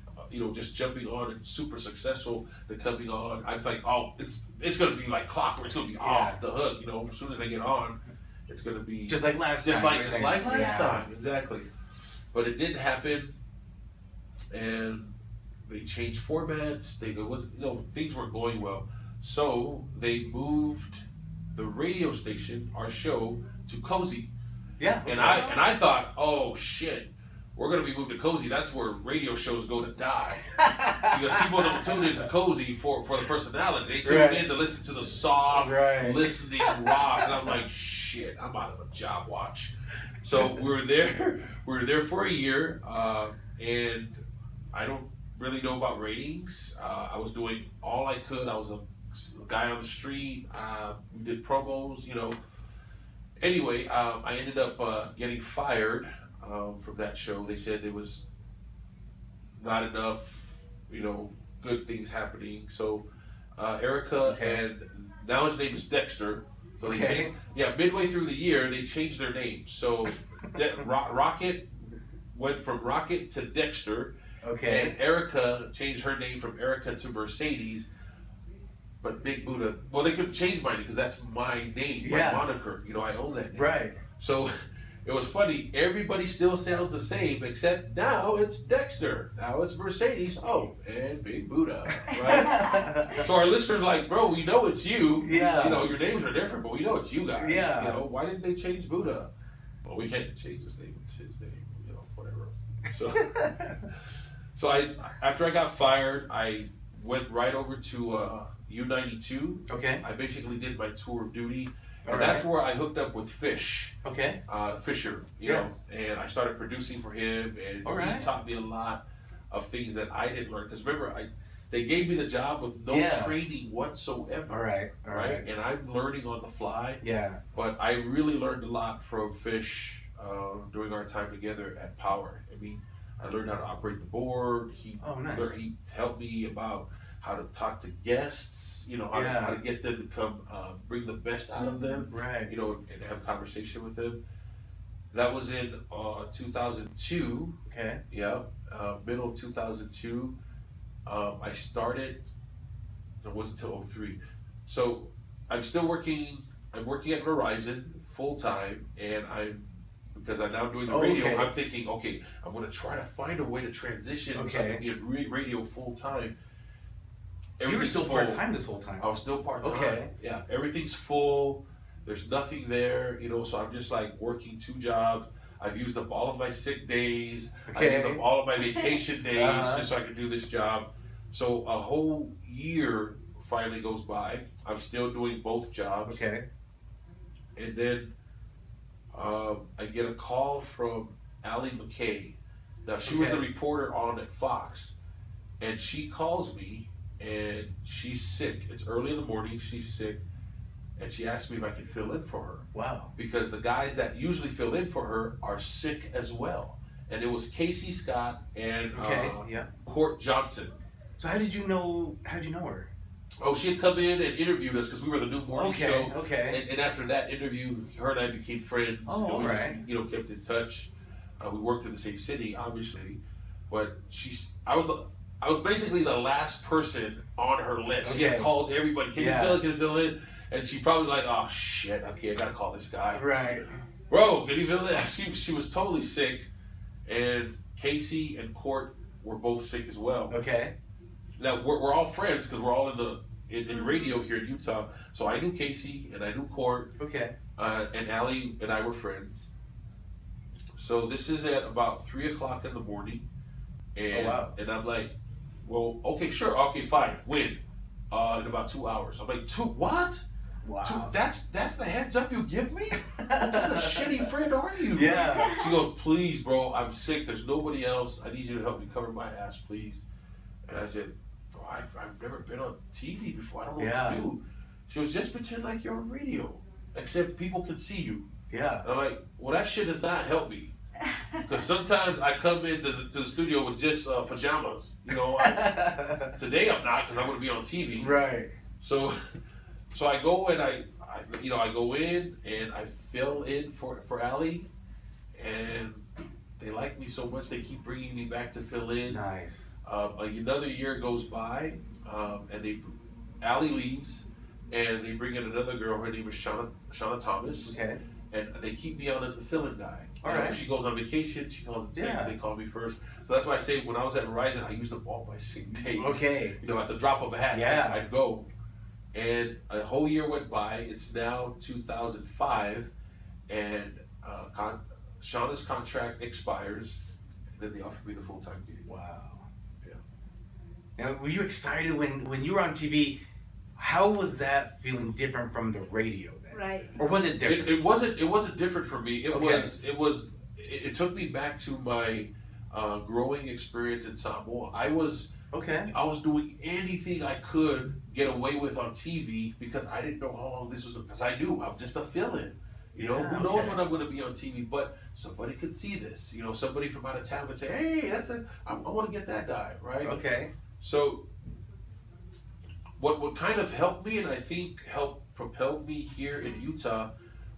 just jumping on and super successful, to coming on, I was like, oh, it's gonna be like clockwork. It's gonna be off the hook. As soon as I get on, it's gonna be just like last time. Just like last time, exactly. But it didn't happen, and they changed formats. Things weren't going well, so they moved the radio station, our show, to Cozy. And I thought, oh shit, we're gonna be moved to Cozy. That's where radio shows go to die, because people don't tune in to Cozy for the personality. They tune in to listen to the soft, listening rock. And I'm like, shit, I'm out of a job watch. So we were there for a year, and I don't really know about ratings. I was doing all I could. I was a guy on the street. We did promos, Anyway, I ended up getting fired from that show. They said there was not enough, good things happening. So Erica, and now his name is Dexter. So they changed, midway through the year, they changed their names. So Rocket went from Rocket to Dexter. And Erica changed her name from Erica to Mercedes. But Big Budah, well, they couldn't change mine because that's my name, my moniker. I own that name. So it was funny. Everybody still sounds the same, except now it's Dexter. Now it's Mercedes. Oh, and Big Budah. Right? So our listeners are like, bro, we know it's you. Your names are different, but we know it's you guys. Why didn't they change Budah? Well, we can't change his name. It's his name. Whatever. So after I got fired, I went right over to U92. I basically did my tour of duty. And that's where I hooked up with Fisher, and I started producing for him, and he taught me a lot of things that I didn't learn. Because remember, they gave me the job with no training whatsoever. And I'm learning on the fly. But I really learned a lot from Fish during our time together at Power. I mean, I learned how to operate the board. He helped me about how to talk to guests, how to get them to come bring the best out of them, and have conversation with them. That was in 2002. Middle of 2002. I started, it wasn't until 2003. So I'm still working, I'm working at Verizon full time, and because I'm now doing the radio, I'm thinking, okay, I'm going to try to find a way to transition so I can be at radio full time. So you were still part-time this whole time? I was still part-time. Yeah, everything's full. There's nothing there, so I'm just like working 2 jobs. I've used up all of my sick days. I've used up all of my vacation days just so I can do this job. So a whole year finally goes by. I'm still doing both jobs. And then I get a call from Allie McKay. Now, she was the reporter on at Fox. And she calls me. And she's sick. It's early in the morning. She's sick, and she asked me if I could fill in for her. Wow! Because the guys that usually fill in for her are sick as well. And it was Casey Scott and Court Johnson. So how'd you know her? Oh, she had come in and interviewed us because we were the new morning show. Okay. And after that interview, her and I became friends. Oh, and we all just, right. kept in touch. We worked in the same city, obviously, but I was basically the last person on her list. She had called everybody. Can you fill it? Can you fill it? And she probably like, oh shit, okay, I gotta call this guy. Right. Bro, can you fill it? She was totally sick, and Casey and Court were both sick as well. Okay. Now we're all friends because we're all in radio here in Utah. So I knew Casey and I knew Court. Okay. And Allie and I were friends. So this is at about 3:00 in the morning, and and I'm like, well, okay, sure, okay, fine, when? In about 2 hours. I'm like, 2 what? Wow. That's the heads up you give me? What kind of shitty friend are you? Yeah. She goes, please, bro, I'm sick. There's nobody else. I need you to help me cover my ass, please. And I said, bro, I've never been on TV before. I don't know what to do. She goes, just pretend like you're on radio, except people can see you. Yeah. And I'm like, well, that shit does not help me. Because sometimes I come into the studio with just pajamas. Today I'm not because I want to be on TV. Right. So I go and I go in and I fill in for Allie, and they like me so much they keep bringing me back to fill in. Nice. Another year goes by, and Allie leaves, and they bring in another girl. Her name is Shauna Thomas. Okay. And they keep me on as the fill-in guy. All right. If she goes on vacation, she calls in sick. They call me first. So that's why I say when I was at Verizon, I used up all my sick days. Okay. At the drop of a hat, I'd go. And a whole year went by. It's now 2005, and Shauna's contract expires. And then they offered me the full-time gig. Wow. Yeah. Now, were you excited when you were on TV? How was that feeling different from the radio then? Right. Or was it different? It wasn't different for me. It took me back to my growing experience in Samoa. I was doing anything I could get away with on TV because I didn't know how long this was. Because I knew I'm just a fill-in. Who knows when I'm going to be on TV? But somebody could see this. Somebody from out of town would say, "Hey, I want to get that guy." Right. Okay. So what kind of helped me, and I think helped propel me here in Utah,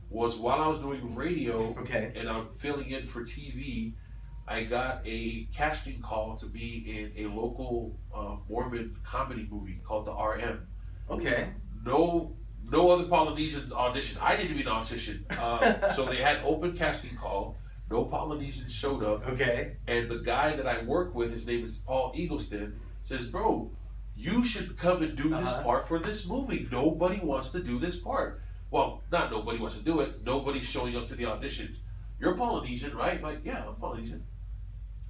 was while I was doing radio and I'm filling in for TV, I got a casting call to be in a local Mormon comedy movie called the RM. Okay. No other Polynesians auditioned. I didn't even audition. So they had open casting call. No Polynesians showed up. Okay. And the guy that I work with, his name is Paul Eagleston, says, bro, you should come and do this part for this movie. Nobody wants to do this part. Well, not nobody wants to do it. Nobody's showing up to the auditions. You're Polynesian, right? I'm like, yeah, I'm Polynesian.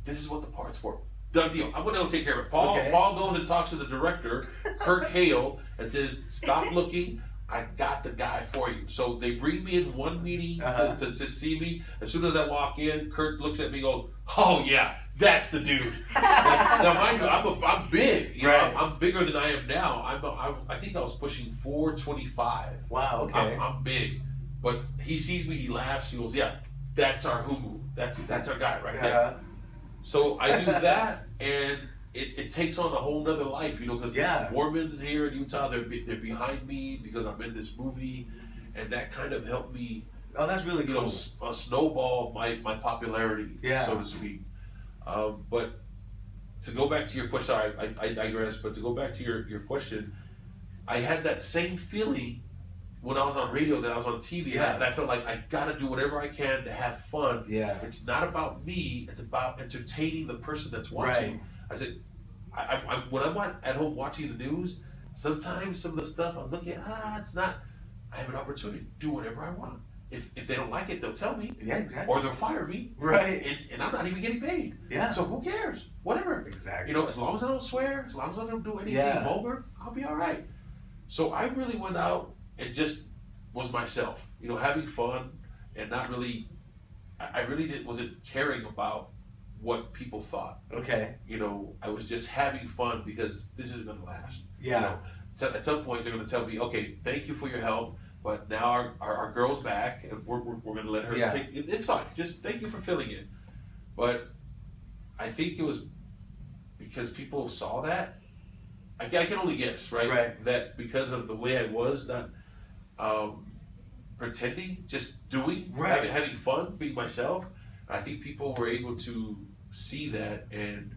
This is what the part's for. Done deal. I'm going to go take care of it. Paul goes and talks to the director, Kurt Hale, and says, stop looking. I got the guy for you. So they bring me in one meeting to see me. As soon as I walk in, Kurt looks at me and goes, oh, yeah, that's the dude. Now, mind you, I'm big. I'm bigger than I am now. I think I was pushing 425. Wow, okay. I'm big. But he sees me, he laughs, he goes, yeah, that's our humu. That's our guy right there. So I do that, and it takes on a whole nother life, because Mormons here in Utah, they're behind me because I'm in this movie, and that kind of helped me. Oh, that's really cool. Snowball my popularity, so to speak. But to go back to your question, I digress. But to go back to your question, I had that same feeling when I was on radio that I was on TV, and I felt like I gotta do whatever I can to have fun. Yeah. It's not about me; it's about entertaining the person that's watching. Right. I said, when I'm at home watching the news, sometimes some of the stuff I'm looking at, it's not. I have an opportunity to do whatever I want. If they don't like it, they'll tell me. Yeah, exactly. Or they'll fire me. Right. And I'm not even getting paid. Yeah. So who cares? Whatever. Exactly. As long as I don't swear, as long as I don't do anything vulgar, I'll be all right. So I really went out and just was myself. Having fun and not really. I really wasn't caring about what people thought. Okay. I was just having fun because this isn't gonna last. Yeah. At some point they're gonna tell me, okay, thank you for your help. But now our girl's back, and we're going to let her take it. It's fine. Just thank you for filling in. But I think it was because people saw that, I can only guess, right? Right. That because of the way I was, not pretending, just doing, Right. having fun, being myself. I think people were able to see that and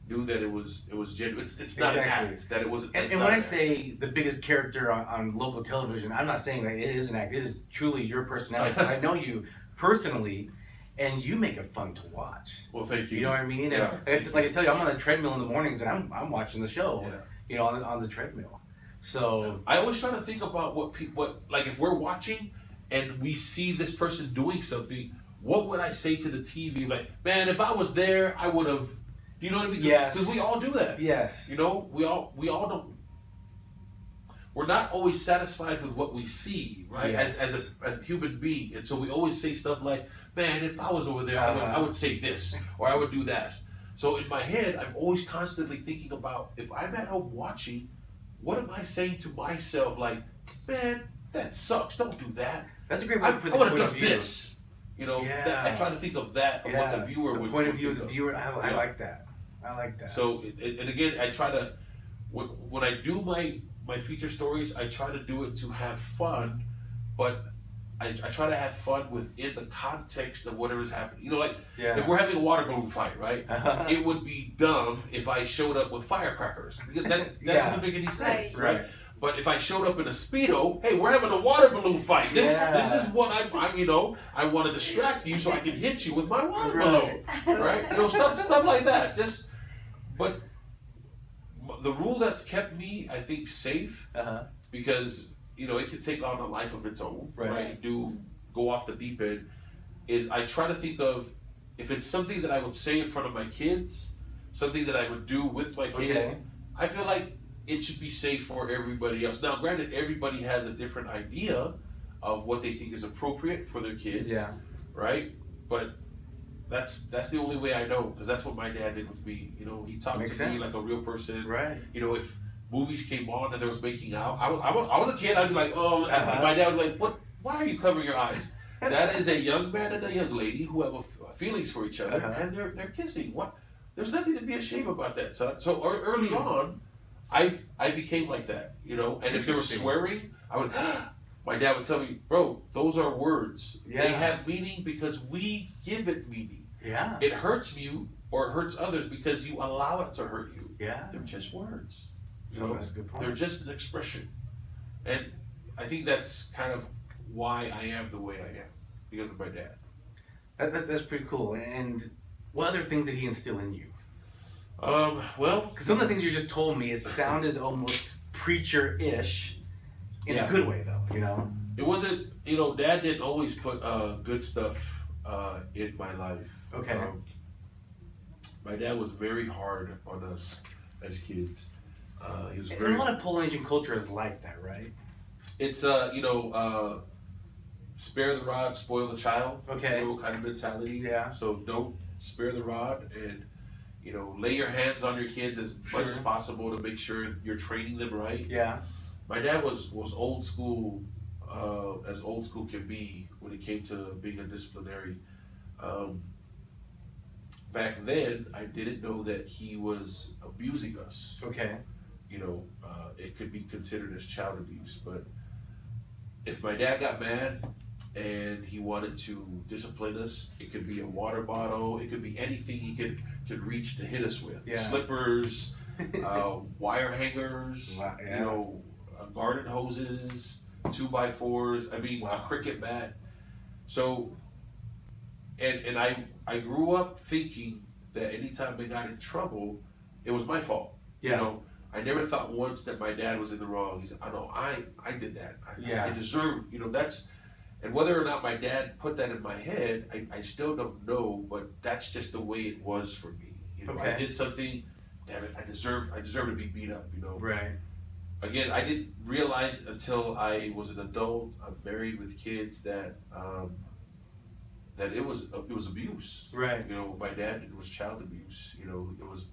knew that it was genuine. It's not an act. That it was. And when I say the biggest character on local television, I'm not saying that it is an act. It is truly your personality. Because I know you personally, and you make it fun to watch. Well, thank you. You know what I mean? Yeah. And it's like I tell you, I'm on the treadmill in the mornings, and I'm watching the show. Yeah. You know, on the treadmill. So I always try to think about what like if we're watching and we see this person doing something, what would I say to the TV? Like, man, if I was there, I would have. Do you know what I mean? Yes. Because we all do that. Yes. You know, we all don't. We're not always satisfied with what we see, right? Yes. As a human being, and so we always say stuff like, "Man, if I was over there, I would say this or I would do that." So in my head, I'm always constantly thinking about if I'm at home watching, what am I saying to myself? Like, man, that sucks. Don't do that. That's a great way to put I the would point have of done view. this. You know, Yeah. I try to think of that, of what the viewer would. The point of view think of the viewer. I Yeah. like that. I like that. So, and again, I try to, when I do my feature stories, I try to do it to have fun, but I try to have fun within the context of whatever's happening. You know, like if we're having a water balloon fight, right? It would be dumb if I showed up with firecrackers. Because that doesn't make any sense, right? But if I showed up in a Speedo, hey, we're having a water balloon fight. This is what I'm you know, I want to distract you so I can hit you with my water balloon, right? You know, stuff like that. But the rule that's kept me, I think, safe, because you know it can take on a life of its own, right? Do go off the deep end. Is I try to think of if it's something that I would say in front of my kids, something that I would do with my kids. I feel like it should be safe for everybody else. Now, granted, everybody has a different idea of what they think is appropriate for their kids, right? But that's the only way I know, because that's what my dad did with me. You know, he talked to me like a real person. Right. You know, if movies came on and there was making out, I was a kid. I'd be like, oh, my dad would be like, what? Why are you covering your eyes? That is a young man and a young lady who have feelings for each other, and they're kissing. What? There's nothing to be ashamed about that, son. So early on, I became like that, you know. And if there was swearing, I would. My dad would tell me, bro, those are words. Yeah. They have meaning because we give it meaning. Yeah. It hurts you or it hurts others because you allow it to hurt you. Yeah. They're just words. So that's a good point. They're just an expression. And I think that's kind of why I am the way I am, because of my dad. That's pretty cool. And what other things did he instill in you? Well, Because some of the things you just told me, it sounded almost preacher-ish, in a good way, though. You know. It wasn't. You know, Dad didn't always put good stuff in my life. Okay. My dad was very hard on us as kids. He was And very. a lot of Polynesian culture is like that, right? It's you know, spare the rod, spoil the child. Okay. Little kind of mentality. Yeah. So don't spare the rod, and you know, lay your hands on your kids as much as possible to make sure you're training them right. Yeah. My dad was old school, as old school can be when it came to being a disciplinary. Back then, I didn't know that he was abusing us. Okay. You know, it could be considered as child abuse. But if my dad got mad and he wanted to discipline us, it could be a water bottle, it could be anything he could reach to hit us with. Yeah. Slippers, wire hangers, Wow, yeah. you know, garden hoses, 2x4s. I mean, a cricket bat. So, and I grew up thinking that anytime I got in trouble, it was my fault. Yeah. You know, I never thought once that my dad was in the wrong. He said, I know, I did that. I deserve, you know, that's, and whether or not my dad put that in my head, I still don't know, but that's just the way it was for me. You know, I did something, damn it, I deserve to be beat up, you know. Right. Again, I didn't realize until I was an adult, I'm married with kids, that that it was abuse. Right. You know, what my dad did was child abuse. You know, it was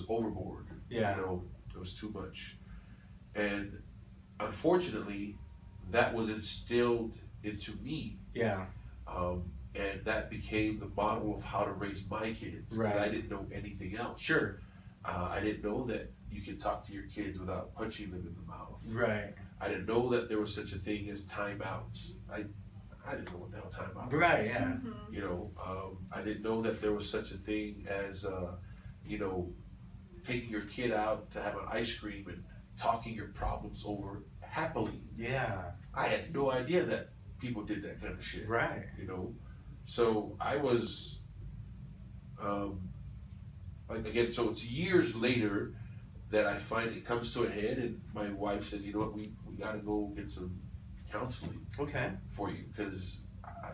overboard. Yeah. You know, it was too much. And unfortunately, that was instilled into me. Yeah. And that became the model of how to raise my kids. Right. I didn't know anything else. Sure. I didn't know that you can talk to your kids without punching them in the mouth. Right. I didn't know that there was such a thing as timeouts. I didn't know what the hell timeout was. Right, yeah. You know, I didn't know that there was such a thing as, you know, taking your kid out to have an ice cream and talking your problems over happily. Yeah. I had no idea that people did that kind of shit. Right. You know, so I was, like again, so it's years later that I find it comes to a head, and my wife says, you know what, we got to go get some counseling Okay. for you, because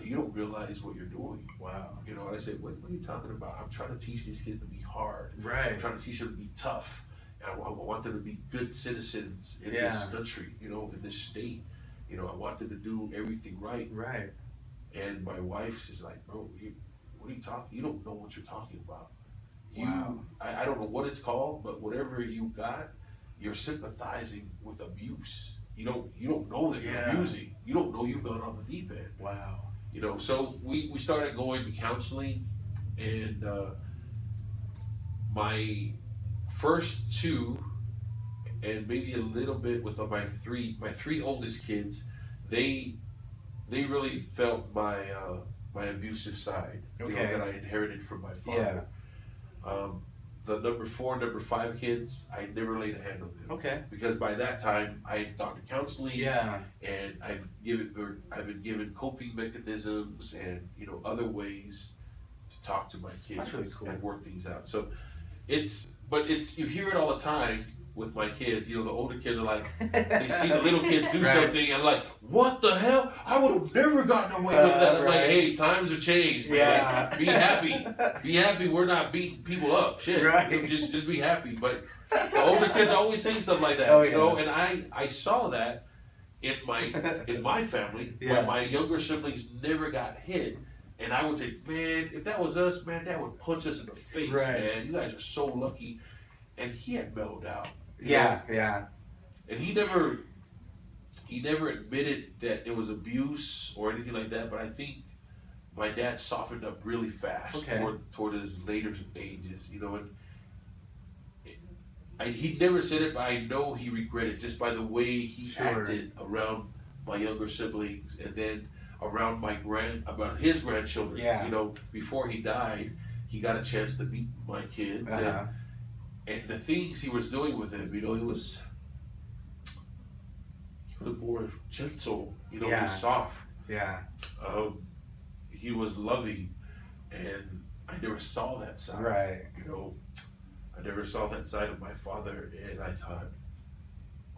you don't realize what you're doing. Wow. You know, and I said, what are you talking about? I'm trying to teach these kids to be hard. Right. I'm trying to teach them to be tough. And I want them to be good citizens in this country, you know, in this state. You know, I want them to do everything right. Right. And my wife is like, bro, what are you talking? You don't know what you're talking about. Wow. I don't know what it's called, but whatever you got, you're sympathizing with abuse. You don't know that you're abusing. You don't know you've gone on the deep end. Wow. You know, so we started going to counseling, and my first two, and maybe a little bit with my three oldest kids, they really felt my abusive side, you know, that I inherited from my father. The number 4, number 5 kids, I never laid a hand on them. Okay. Because by that time I had gone to counseling. Yeah. And I've been given coping mechanisms and, you know, other ways to talk to my kids. That's really cool. And work things out. So you hear it all the time with my kids. You know, the older kids are like, they see the little kids do something and like, what the hell? I would have never gotten away with that. I'm like, hey, times have changed, man. Yeah. Be happy. Be happy we're not beating people up. Shit. Right. You know, just be happy. But the older kids always saying stuff like that. Oh, you know, yeah. and I saw that in my family, where my younger siblings never got hit. And I would say, man, if that was us, man, Dad would punch us in the face, man. You guys are so lucky. And he had mellowed out. Yeah. And he never admitted that it was abuse or anything like that. But I think my dad softened up really fast toward his later ages, you know. And he never said it, but I know he regretted just by the way he acted around my younger siblings, and then around about his grandchildren. Yeah. You know, before he died, he got a chance to meet my kids, and the things he was doing with them, you know, he was more gentle, you know, he was soft. Yeah. He was loving, and I never saw that side. Right. You know, I never saw that side of my father, and I thought,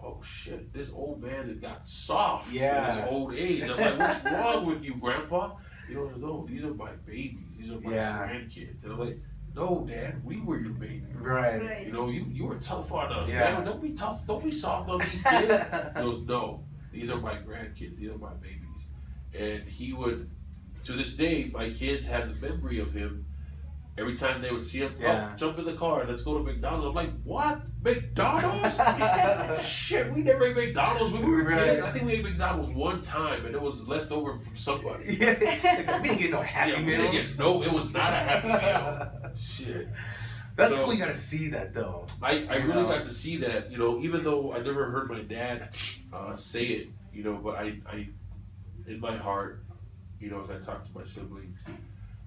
oh shit, this old man has got soft in his old age. I'm like, what's wrong with you, Grandpa? You know, no, these are my babies. These are my grandkids. And I'm like, no, Dad, we were your babies. Right. You know, you were tough on us. Man. Don't be tough. Don't be soft on these kids. He goes, no, these are my grandkids. These are my babies. And he would, to this day, my kids have the memory of him. Every time they would see him, jump in the car, let's go to McDonald's. I'm like, what? McDonald's? Shit, we never ate McDonald's when we were kids. I think we ate McDonald's one time, and it was left over from somebody. We didn't get no Happy Meals. No, it was not a Happy Meal. Shit. That's cool. You got to see that though. I really got to see that. You know, even though I never heard my dad say it. You know, but I in my heart, you know, as I talked to my siblings,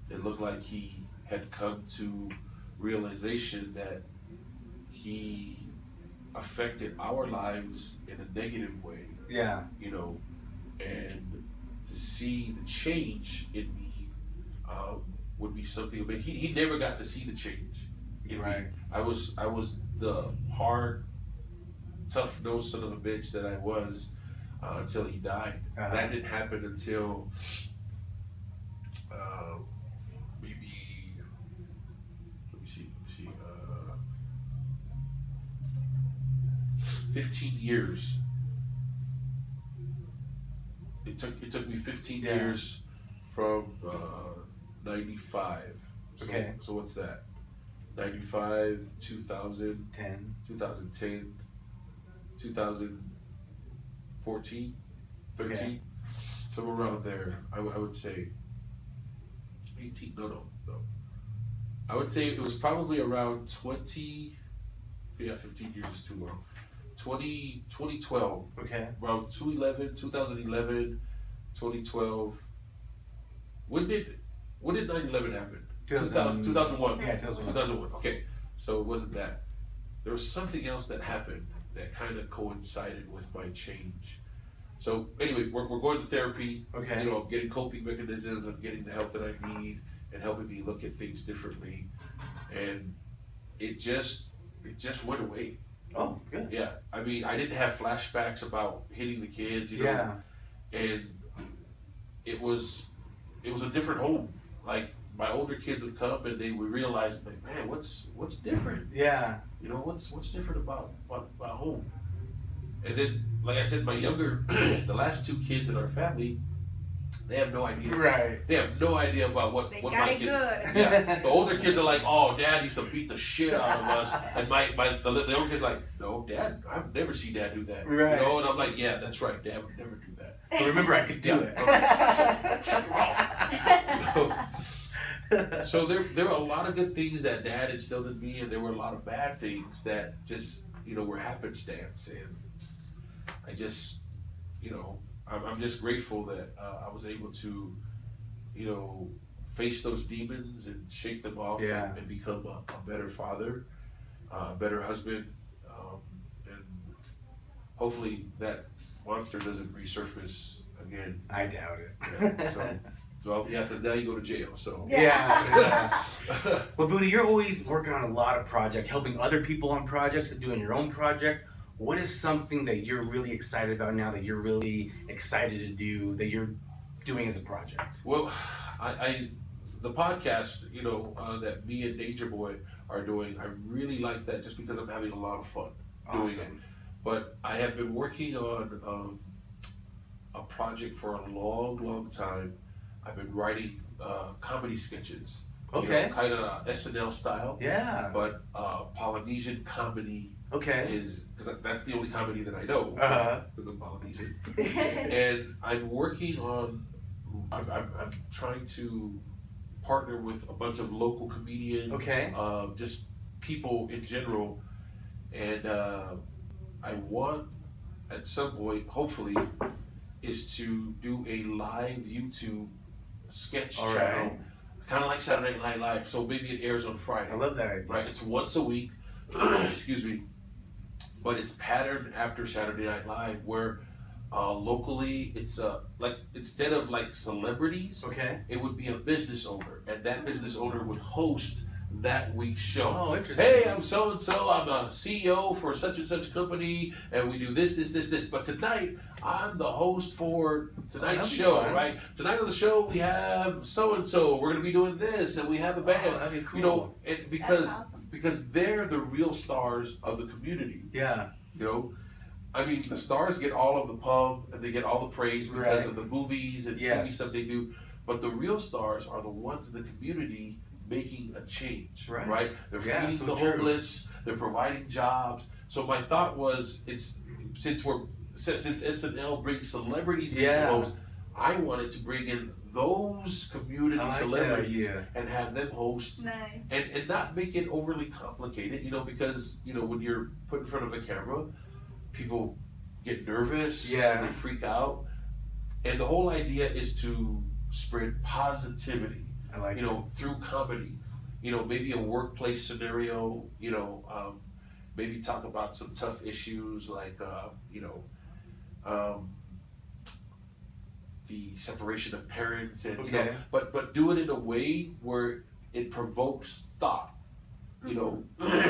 it looked like he had come to realization that he affected our lives in a negative way. Yeah. You know, and to see the change in me would be something. But he never got to see the change in me. I was the hard, tough-nosed son of a bitch that I was until he died. That didn't happen until maybe, let me see, 15 years. It took me 15 years from 95. So what's that? 95, 2010, 2014, 13, somewhere around there. I would say 18. No. I would say it was probably around 20. Yeah, 15 years is too long. 2012. Okay. Around 2011, 2012. When did 9/11 happen? 2001. Yeah, 2001. 2001. Okay, so it wasn't that. There was something else that happened that kind of coincided with my change. So anyway, we're going to therapy. Okay. You know, I'm getting coping mechanisms. I'm getting the help that I need and helping me look at things differently. And it just went away. Oh, good. Yeah, I mean, I didn't have flashbacks about hitting the kids, you know. Yeah. And it was a different home. Like my older kids would come and they would realize, like, man, what's different? Yeah. You know, what's different about home? And then, like I said, my younger, the last two kids in our family, they have no idea. Right. They have no idea about what They what got my it kids. good. Yeah. The older kids are like, oh, Dad used to beat the shit out of us, and the younger kids are like, no, Dad, I've never seen Dad do that. Right. You know, and I'm like, yeah, that's right, Dad would never do that. But remember, I could do it. You know? So there were a lot of good things that Dad instilled in me, and there were a lot of bad things that just, you know, were happenstance. And I just, you know, I'm just grateful that I was able to, you know, face those demons and shake them off. Yeah. And become a better father, a better husband, and hopefully that monster doesn't resurface again. I doubt it. Yeah, so, yeah, because now you go to jail. So Yeah. Well, Budah, you're always working on a lot of projects, helping other people on projects, doing your own project. What is something that you're really excited about now, that you're really excited to do, that you're doing as a project? Well, the podcast, you know, that me and Danger Boy are doing, I really like that just because I'm having a lot of fun doing it. But I have been working on a project for a long time. I've been writing comedy sketches. Okay. You know, kind of SNL style. Yeah. But Polynesian comedy Okay. is, because that's the only comedy that I know, because I'm Polynesian. And I'm working on, I'm trying to partner with a bunch of local comedians, Okay. Just people in general, and I want at some point, hopefully, is to do a live YouTube sketch All channel, right. kind of like Saturday Night Live. So maybe it airs on Friday. I love that idea. Right, it's once a week. Excuse me. But it's patterned after Saturday Night Live, where locally it's like, instead of like celebrities, Okay. it would be a business owner, and that business owner would host that week's show. Oh, interesting. Hey, I'm so and so. I'm a CEO for such and such company, and we do this. But tonight, I'm the host for tonight's show. Fun. Right? Tonight on the show, we have so and so. We're gonna be doing this, and we have a band. Oh, that'd be cool. You know, and That's awesome. because they're the real stars of the community. Yeah. You know, I mean, the stars get all of the pub and they get all the praise because Right. of the movies and Yes. TV stuff they do. But the real stars are the ones in the community making a change, Right. They're Yeah, feeding so the true. homeless. They're providing jobs. So my thought was, since SNL brings celebrities in to Yeah. host, I wanted to bring in those community I like that celebrities idea. and have them host. Nice. And not make it overly complicated, you know, because, you know, when you're put in front of a camera, people get nervous, Yeah. and they freak out. And the whole idea is to spread positivity, I like you know, through comedy. You know, maybe a workplace scenario, you know, maybe talk about some tough issues like, you know, the separation of parents, and you know, Okay. but do it in a way where it provokes thought. You know,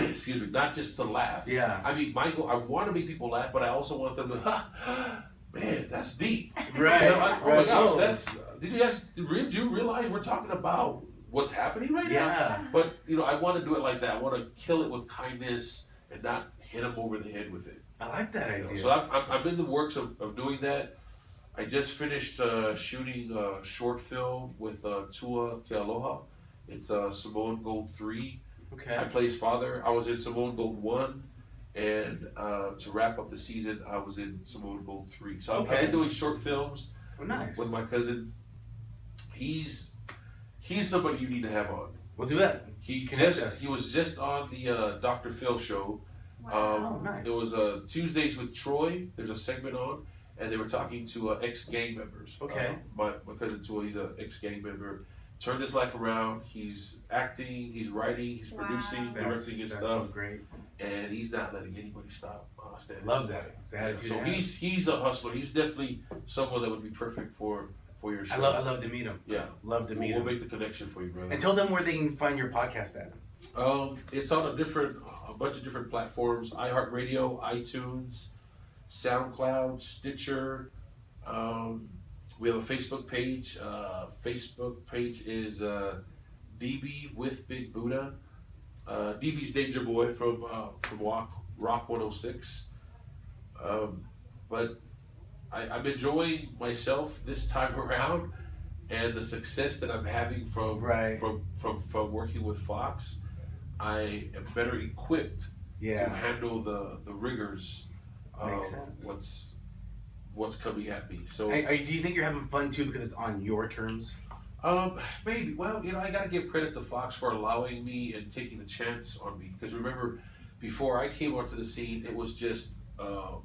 excuse me, not just to laugh. Yeah. I mean, my goal, I want to make people laugh, but I also want them to, man, that's deep. Right. You know, oh my Right. gosh, Oh. that's. Did you realize we're talking about what's happening right now? Yeah. But you know, I want to do it like that. I want to kill it with kindness and not hit them over the head with it. I like that You know, idea. so I'm in the works of doing that. I just finished shooting a short film with Tua Kealoha. It's Simone Gold 3. Okay. I play his father. I was in Simone Gold 1. And to wrap up the season, I was in Simone Gold 3. So I've Okay. been doing short films Oh, nice. with my cousin. He's somebody you need to have on. We'll do that. He Connect us. was just on the Dr. Phil show. Wow. Nice. It was Tuesdays with Troy. There's a segment on, and they were talking to ex-gang members. Okay. My cousin Troy, he's an ex-gang member. Turned his life around. He's acting, he's writing, he's producing, directing his stuff, So great. and he's not letting anybody stop standing. Love that. It's the attitude So to have. he's a hustler. He's definitely someone that would be perfect for your show. I love to meet him. Yeah. Love to meet We'll him. make the connection for you, brother. And tell them where they can find your podcast at. It's on a bunch of different platforms: iHeartRadio, iTunes, SoundCloud, Stitcher. We have a Facebook page. Facebook page is DB with Big Budah. DB's Danger Boy from Rock 106. But I'm enjoying myself this time around, and the success that I'm having from working with Fox. I am better equipped to handle the rigors of what's coming at me. So, do you think you're having fun too because it's on your terms? Maybe. Well, I gotta give credit to Fox for allowing me and taking the chance on me. Because remember, before I came onto the scene, it was just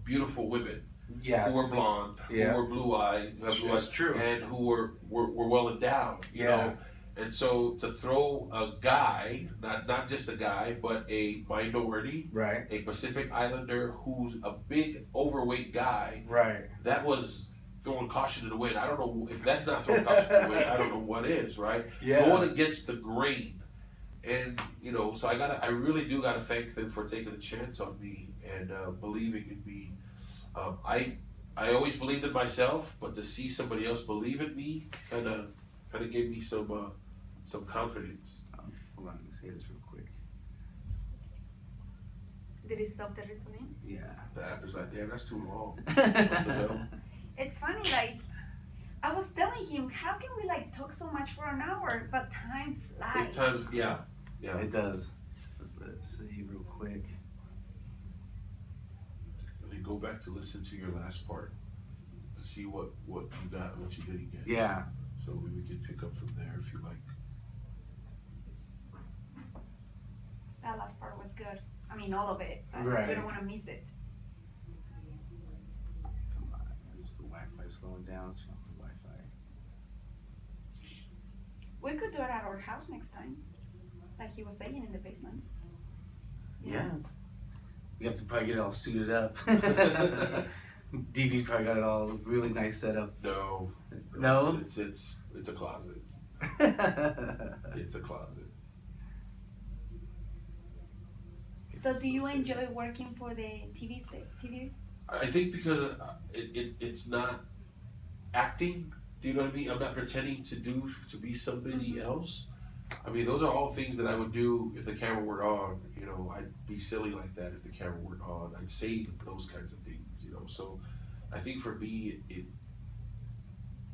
beautiful women who were blonde, who were blue-eyed, That's true. and who were well endowed. You know? And so to throw a guy, not just a guy, but a minority, a Pacific Islander who's a big overweight guy, that was throwing caution to the wind. I don't know if that's not throwing caution to the wind. I don't know what is, right? Going against the grain, and so I really do gotta thank them for taking a chance on me and believing in me. I always believed in myself, but to see somebody else believe in me kind of gave me some confidence. Hold on, let me say this real quick. Did it stop the recording? Yeah. The actor's like, damn, that's too long. What the hell? It's funny, like, I was telling him, how can we like talk so much for an hour, but time flies. Yeah. It does. Let's see real quick. And then go back to listen to your last part to see what you got and what you didn't get. Yeah. So we can pick up from there if you like. That last part was good. I mean, all of it. But Right. we don't want to miss it. Come on, is the Wi-Fi slowing down? Let's turn off the Wi-Fi. We could do it at our house next time, like he was saying, in the basement. Yeah. We have to probably get it all suited up. DB probably got it all really nice set up. No. It's a closet. It's a closet. So do you enjoy working for the TV? I think because it's not acting. Do you know what I mean? I'm not pretending to be somebody else. I mean, those are all things that I would do if the camera were on. I'd be silly like that if the camera weren't on. I'd say those kinds of things. So I think for me,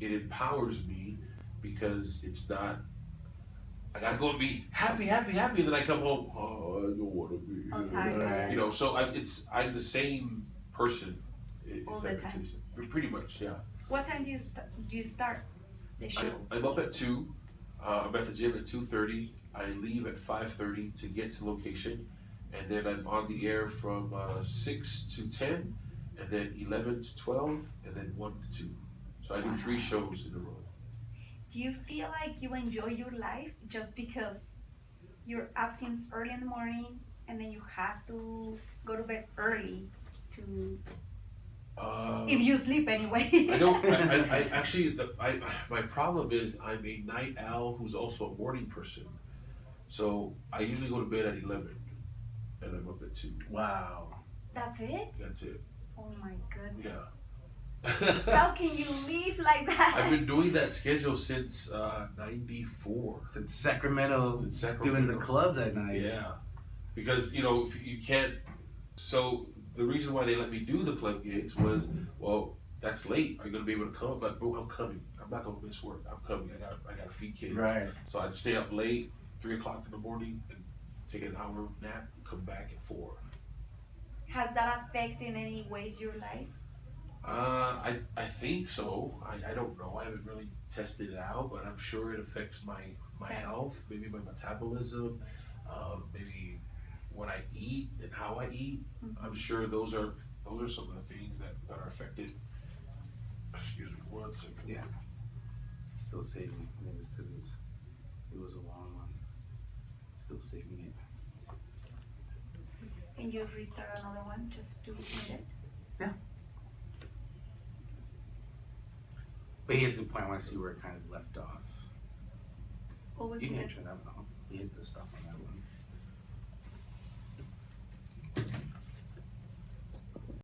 it empowers me because it's not. I gotta go and be happy, and then I come home. Oh, I don't want to be. Right. So I'm the same person. All the time. Pretty much, yeah. What time do you start the show? I'm up at 2. I'm at the gym at 2:30. I leave at 5:30 to get to location, and then I'm on the air from 6 to 10, and then 11 to 12, and then 1 to 2. So I do 3 shows in a row. Do you feel like you enjoy your life just because you're up since early in the morning and then you have to go to bed early to if you sleep anyway? I don't. I actually. My problem is I'm a night owl who's also a morning person. So I usually go to bed at 11, and I'm up at 2. Wow. That's it? That's it. Oh my goodness. Yeah. How can you live like that? I've been doing that schedule since '94. Since Sacramento, doing the clubs at night. Yeah, because if you can't. So the reason why they let me do the club gigs was, well, that's late. Are you gonna be able to come? But bro, I'm coming. I'm not gonna miss work. I'm coming. I got to feed kids. Right. So I'd stay up late, 3 o'clock in the morning, and take an hour nap. Come back at 4. Has that affected in any ways your life? I think so. I don't know. I haven't really tested it out, but I'm sure it affects my health, maybe my metabolism, maybe when I eat and how I eat, Mm-hmm. I'm sure those are some of the things that are affected. Excuse me, 1 second. Yeah. Still saving. I think it's because it was a long one. Still saving it. Can you restart another one just to end it? Yeah. But he has a good point. I want to see where it kind of left off. Or we You can can just turn that one off. You hit the stop on that one.